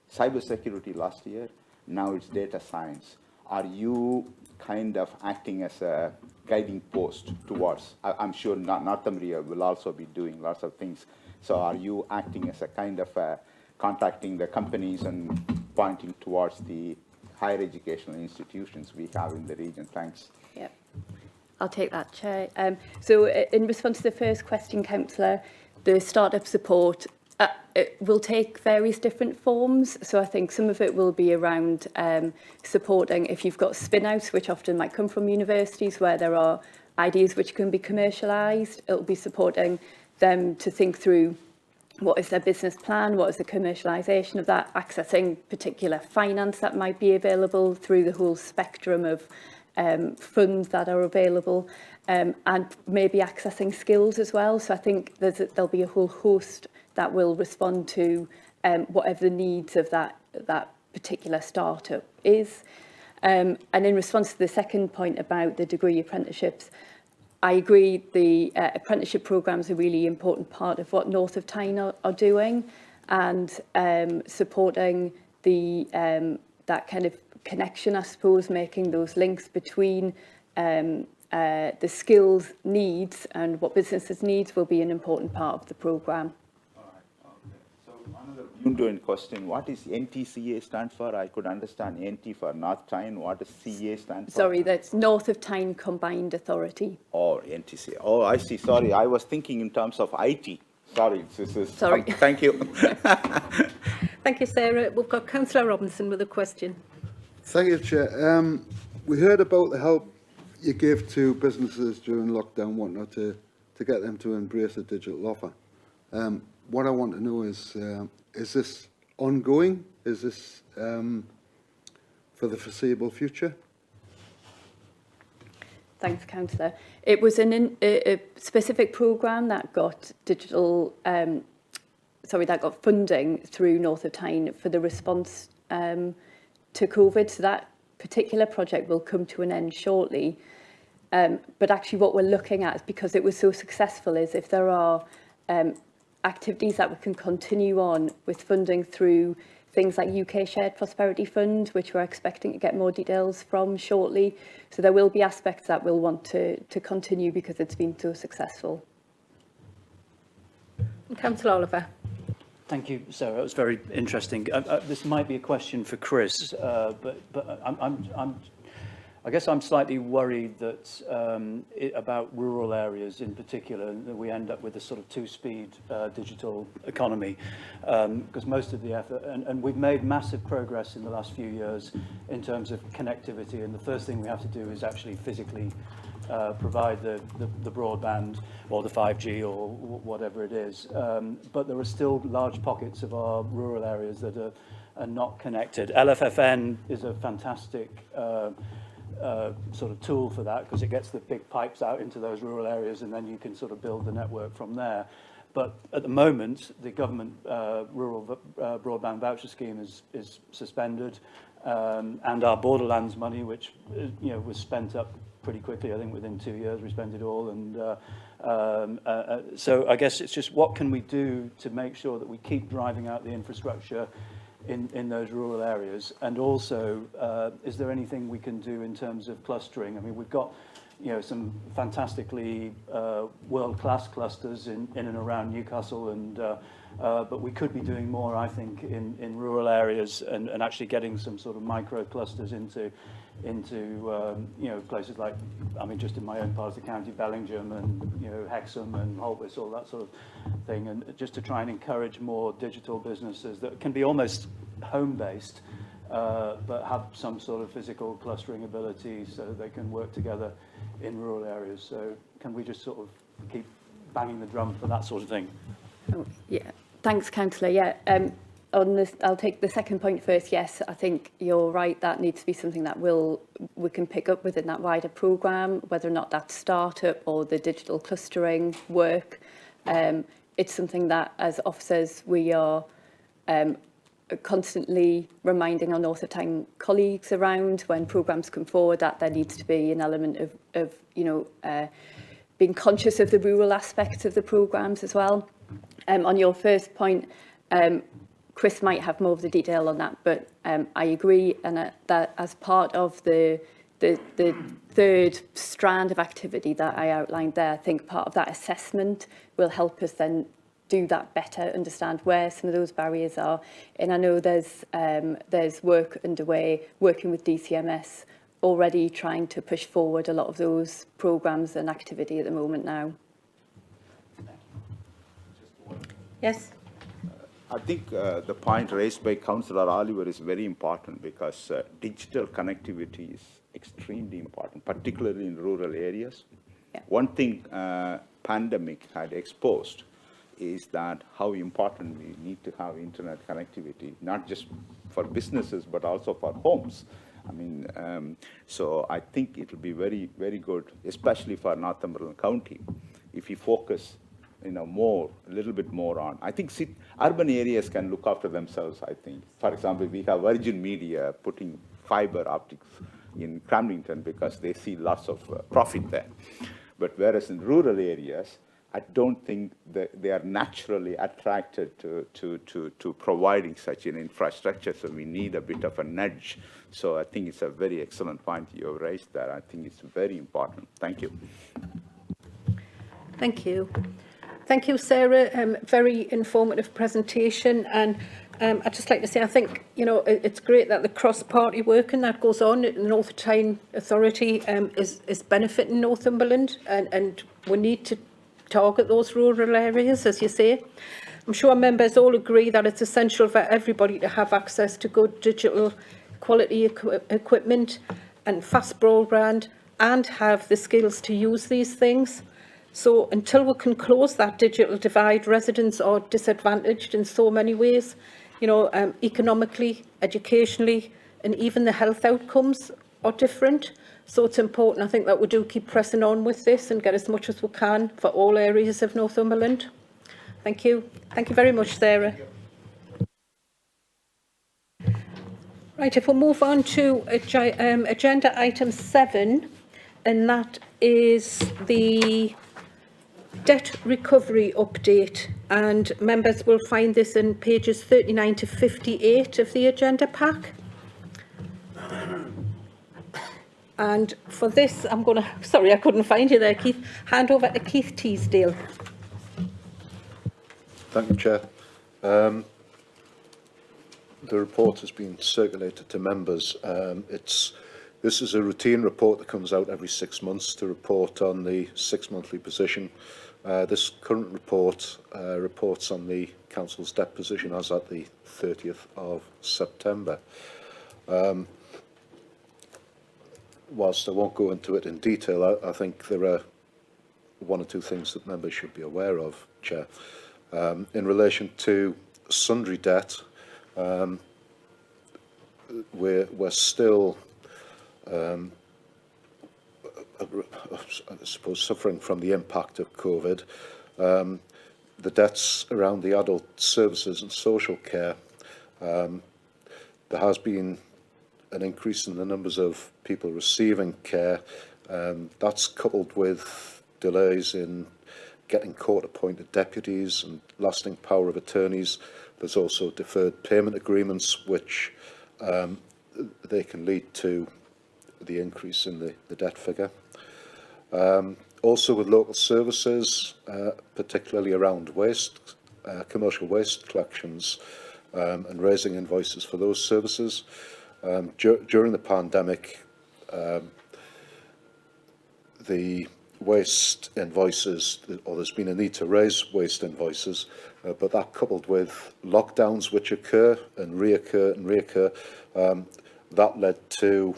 Speaker 10: cybersecurity last year. Now it's data science. Are you kind of acting as a guiding post towards, I'm sure Northumberland will also be doing lots of things. So are you acting as a kind of contacting the companies and pointing towards the higher educational institutions we have in the region? Thanks.
Speaker 2: Yeah, I'll take that, Chair. So in response to the first question, Councillor, the startup support, it will take various different forms. So I think some of it will be around supporting if you've got spin-outs, which often might come from universities where there are ideas which can be commercialised. It'll be supporting them to think through what is their business plan, what is the commercialisation of that, accessing particular finance that might be available through the whole spectrum of funds that are available, and maybe accessing skills as well. So I think there'll be a whole host that will respond to whatever the needs of that particular startup is. And in response to the second point about the degree apprenticeships, I agree the apprenticeship programmes are a really important part of what North of Tyne are doing, and supporting the that kind of connection, I suppose, making those links between the skills needs and what businesses needs will be an important part of the programme.
Speaker 10: Another question, what is NTCA stand for? I could understand NT for North Tyne. What does CA stand for?
Speaker 2: Sorry, that's North of Tyne Combined Authority.
Speaker 10: Oh, NTCA. Oh, I see. Sorry, I was thinking in terms of IT. Sorry.
Speaker 2: Sorry.
Speaker 10: Thank you.
Speaker 1: Thank you, Sarah. We've got Councillor Robinson with a question.
Speaker 11: Thank you, Chair. We heard about the help you give to businesses during lockdown, whatnot, to get them to embrace a digital offer. What I want to know is this ongoing? Is this for the foreseeable future?
Speaker 2: Thanks, Councillor. It was a specific programme that got that got funding through North of Tyne for the response to COVID. So that particular project will come to an end shortly. But actually what we're looking at, because it was so successful, is if there are activities that we can continue on with funding through things like UK Shared Prosperity Fund, which we're expecting to get more details from shortly. So there will be aspects that we'll want to continue because it's been so successful.
Speaker 1: Councillor Oliver.
Speaker 9: Thank you, Sarah. It was very interesting. This might be a question for Chris, but I guess I'm slightly worried that about rural areas in particular, that we end up with a sort of two-speed digital economy, because most of the effort, and we've made massive progress in the last few years in terms of connectivity, and the first thing we have to do is actually physically provide the broadband or the 5G or whatever it is. But there are still large pockets of our rural areas that are not connected. LFFN is a fantastic sort of tool for that, because it gets the big pipes out into those rural areas and then you can sort of build the network from there. But at the moment, the government rural broadband voucher scheme is suspended, and our Borderlands money, which was spent up pretty quickly, I think within 2 years we spent it all. And so I guess it's just what can we do to make sure that we keep driving out the infrastructure in those rural areas, and also is there anything we can do in terms of clustering? I mean, we've got some fantastically world-class clusters in and around Newcastle, and but we could be doing more, I think, in rural areas, and actually getting some sort of micro clusters into places like, I mean, just in my own part of the county, Bellingham and Hexham and Holtwist, all that sort of thing, and just to try and encourage more digital businesses that can be almost home-based, but have some sort of physical clustering ability so they can work together in rural areas. So can we just sort of keep banging the drum for that sort of thing?
Speaker 2: Oh, yeah, thanks, Councillor. Yeah, on this, I'll take the second point first. Yes, I think you're right. That needs to be something that we can pick up within that wider programme, whether or not that's startup or the digital clustering work. It's something that, as officers, we are constantly reminding our North of Tyne colleagues around when programmes come forward that there needs to be an element of being conscious of the rural aspects of the programmes as well. On your first point, Chris might have more of the detail on that, but I agree, and that as part of the third strand of activity that I outlined there, I think part of that assessment will help us then do that better, understand where some of those barriers are. And I know there's work underway, working with DCMS, already trying to push forward a lot of those programmes and activity at the moment now.
Speaker 1: Yes.
Speaker 10: I think the point raised by Councillor Oliver is very important, because digital connectivity is extremely important, particularly in rural areas.
Speaker 2: Yeah.
Speaker 10: One thing pandemic had exposed is that how important we need to have internet connectivity, not just for businesses, but also for homes. I mean, so I think it will be very, very good, especially for Northumberland County, if we focus a little bit more on. I think urban areas can look after themselves, I think. For example, we have Virgin Media putting fiber optics in Cramlington because they see lots of profit there. But whereas in rural areas, I don't think that they are naturally attracted to providing such an infrastructure. So we need a bit of a nudge. So I think it's a very excellent point you have raised there. I think it's very important. Thank you.
Speaker 1: Thank you. Thank you, Sarah. Very informative presentation. And I'd just like to say, I think, you know, it's great that the cross-party working that goes on. The North Tyne Authority is benefiting Northumberland, and we need to target those rural areas, as you say. I'm sure members all agree that it's essential for everybody to have access to good digital quality equipment and fast broadband and have the skills to use these things. So until we can close that digital divide, residents are disadvantaged in so many ways, you know, economically, educationally, and even the health outcomes are different. So it's important, I think, that we do keep pressing on with this and get as much as we can for all areas of Northumberland. Thank you. Thank you very much, Sarah. Right, if we move on to agenda item 7, and that is the debt recovery update, and members will find this in pages 39 to 58 of the agenda pack. And for this, I'm going to, sorry, I couldn't find you there, Keith, hand over to Keith Teasdale.
Speaker 14: Thank you, Chair. The report has been circulated to members. This is a routine report that comes out every 6 months to report on the 6-monthly position. This current report reports on the Council's debt position as at the 30th of September. Whilst I won't go into it in detail, I think there are 1 or 2 things that members should be aware of, Chair. In relation to sundry debt, we're still, I suppose, suffering from the impact of COVID. The debts around the adult services and social care, there has been an increase in the numbers of people receiving care. That's coupled with delays in getting court-appointed deputies and lasting power of attorneys. There's also deferred payment agreements, which they can lead to the increase in the debt figure. Also with local services, particularly around waste, commercial waste collections, and raising invoices for those services. During the pandemic, the waste invoices, or there's been a need to raise waste invoices, but that coupled with lockdowns which occur and reoccur, that led to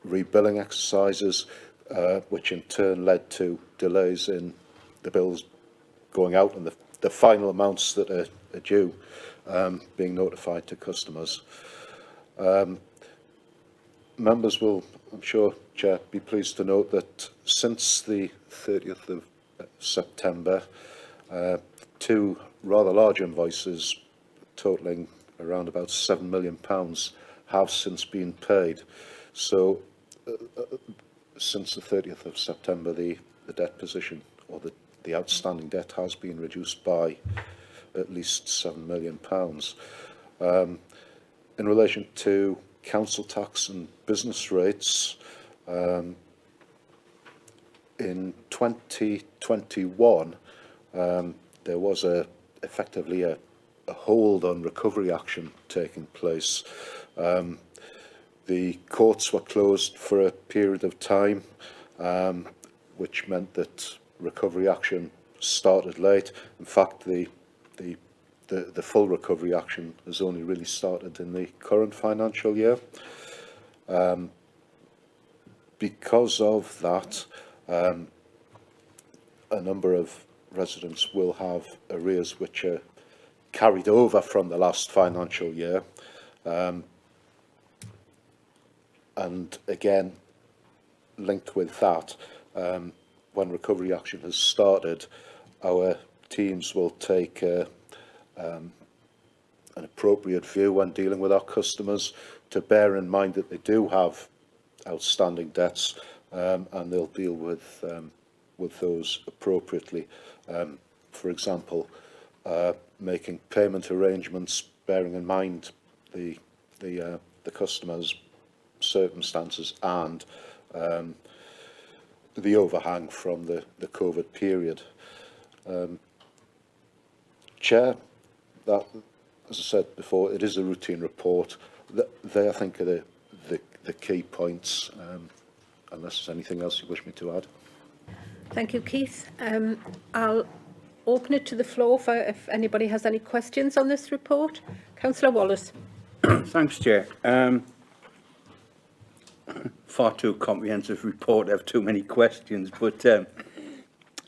Speaker 14: rebilling exercises, which in turn led to delays in the bills going out and the final amounts that are due being notified to customers. Members will, I'm sure, Chair, be pleased to note that since the 30th of September, 2 rather large invoices totalling around about £7 million have since been paid. So since the 30th of September, the debt position, or the outstanding debt, has been reduced by at least £7 million. In relation to council tax and business rates, in 2021, there was effectively a hold on recovery action taking place. The courts were closed for a period of time, which meant that recovery action started late. In fact, the full recovery action has only really started in the current financial year. Because of that, a number of residents will have arrears which are carried over from the last financial year. And again, linked with that, when recovery action has started, our teams will take an appropriate view when dealing with our customers, to bear in mind that they do have outstanding debts, and they'll deal with with those appropriately. For example, making payment arrangements bearing in mind the customer's circumstances and the overhang from the COVID period. Chair, that, as I said before, it is a routine report. They, I think, are the key points, unless there's anything else you wish me to add.
Speaker 1: Thank you, Keith. I'll open it to the floor for if anybody has any questions on this report. Councillor Wallace.
Speaker 8: Thanks, Chair. Far too comprehensive report, I have too many questions, but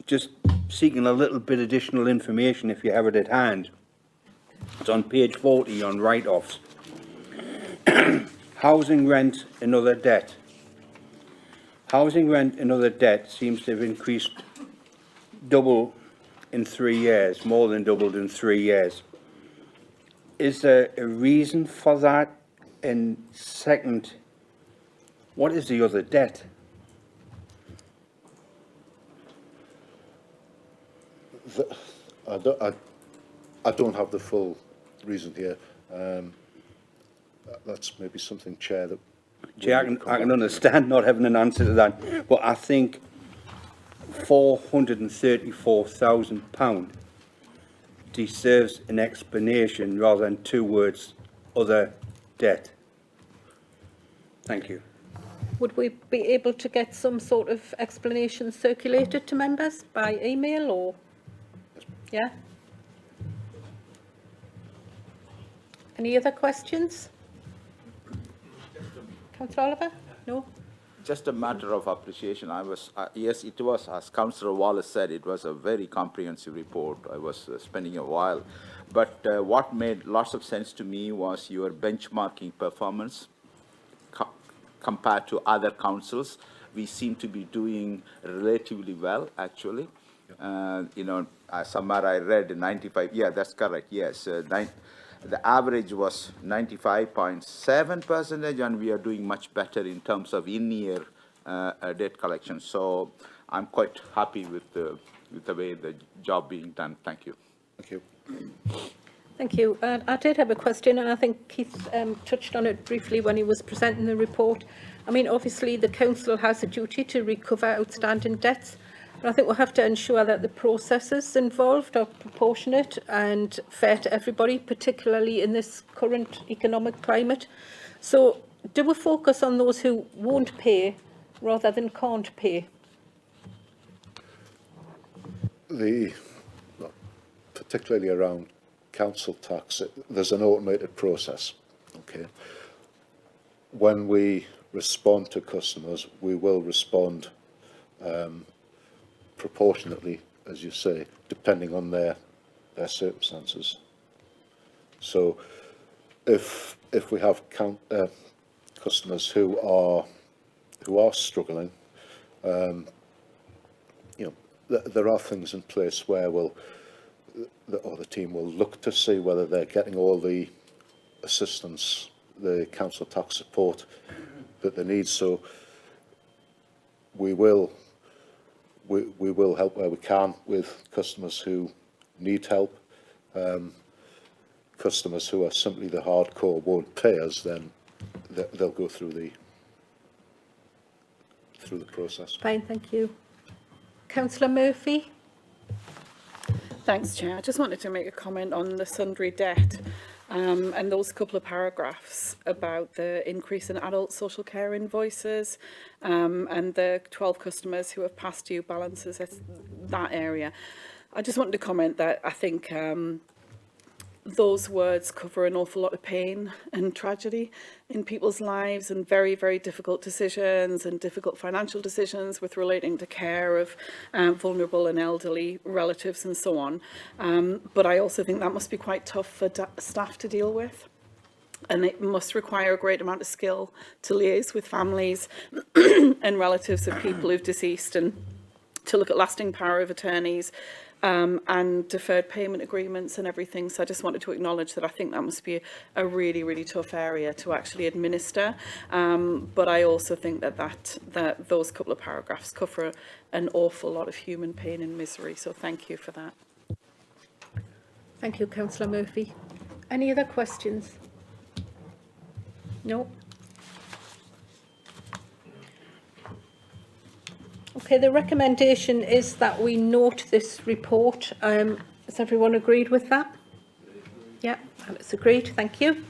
Speaker 8: just seeking a little bit additional information if you have it at hand. It's on page 40 on write-offs. Housing rent and other debt. Housing rent and other debt seems to have increased double in 3 years, more than doubled in 3 years. Is there a reason for that? And second, what is the other debt?
Speaker 14: I don't have the full reason here. That's maybe something, Chair, that...
Speaker 8: Chair, I can understand not having an answer to that, but I think £434,000 deserves an explanation rather than 2 words, other debt. Thank you.
Speaker 1: Would we be able to get some sort of explanation circulated to members by email or? Yeah? Any other questions? Councillor Oliver? No?
Speaker 10: Just a matter of appreciation. Yes, it was, as Councillor Wallace said, it was a very comprehensive report. I was spending a while. But what made lots of sense to me was your benchmarking performance compared to other councils. We seem to be doing relatively well, actually. Somewhere I read 95, yeah, that's correct, yes. The average was 95.7%, and we are doing much better in terms of in-year debt collection. So I'm quite happy with the way the job being done. Thank you.
Speaker 14: Thank you.
Speaker 1: Thank you. I did have a question, and I think Keith touched on it briefly when he was presenting the report. I mean, obviously, the council has a duty to recover outstanding debts, but I think we'll have to ensure that the processes involved are proportionate and fair to everybody, particularly in this current economic climate. So, do we focus on those who won't pay rather than can't pay?
Speaker 14: Particularly around council tax, there's an automated process. Okay. When we respond to customers, we will respond proportionately, as you say, depending on their circumstances. So, if we have customers who are struggling, there are things in place where the team will look to see whether they're getting all the assistance, the council tax support that they need. So we will help where we can with customers who need help. Customers who are simply the hardcore won't pay us, then they'll go through the process.
Speaker 1: Fine, thank you. Councillor Murphy?
Speaker 12: Thanks, Chair. I just wanted to make a comment on the sundry debt and those couple of paragraphs about the increase in adult social care invoices and the 12 customers who have past due balances, that area. I just wanted to comment that I think those words cover an awful lot of pain and tragedy in people's lives, and very, very difficult decisions and difficult financial decisions with relating to care of vulnerable and elderly relatives and so on. But I also think that must be quite tough for staff to deal with. And it must require a great amount of skill to liaise with families and relatives of people who've deceased, and to look at lasting power of attorneys, and deferred payment agreements and everything. So I just wanted to acknowledge that I think that must be a really, really tough area to actually administer. But I also think that those couple of paragraphs cover an awful lot of human pain and misery. So thank you for that.
Speaker 1: Thank you, Councillor Murphy. Any other questions? No? Okay, the recommendation is that we note this report. Has everyone agreed with that? Yeah, it's agreed. Thank you.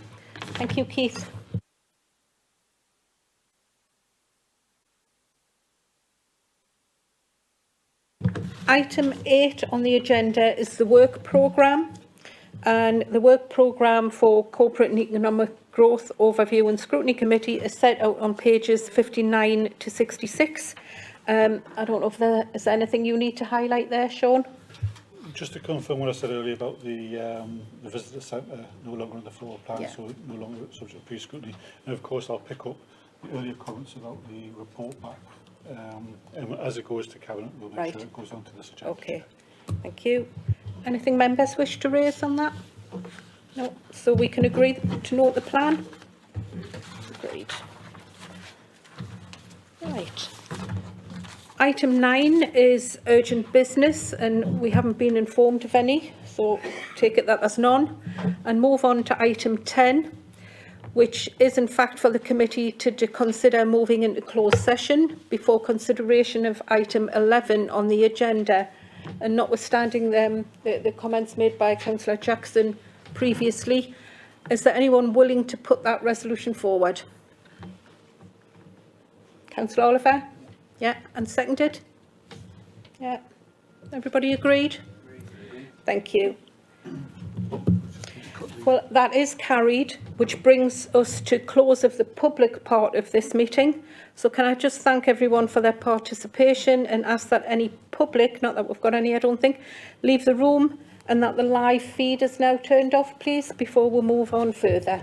Speaker 1: Thank you, Keith. Item 8 on the agenda is the work programme. And the work programme for Corporate and Economic Growth Overview and Scrutiny Committee is set out on pages 59 to 66. I don't know if there is anything you need to highlight there, Sean?
Speaker 4: Just to confirm what I said earlier about the visitor centre no longer on the floor plan,
Speaker 1: Yeah.
Speaker 4: so no longer subject to pre-scrutiny. And of course, I'll pick up the earlier comments about the report back. And as it goes to Cabinet, we'll make sure it goes on to this agenda.
Speaker 1: Okay, thank you. Anything members wish to raise on that? No, so we can agree to note the plan? Agreed. Right. Item 9 is urgent business, and we haven't been informed of any, so take it that as none. And move on to item 10, which is in fact for the committee to consider moving into closed session before consideration of item 11 on the agenda. And notwithstanding the comments made by Councillor Jackson previously, is there anyone willing to put that resolution forward? Councillor Oliver? Yeah, and seconded? Yeah. Everybody agreed? Thank you. Well, that is carried, which brings us to close of the public part of this meeting. So can I just thank everyone for their participation and ask that any public, not that we've got any, I don't think, leave the room, and that the live feed is now turned off, please, before we move on further.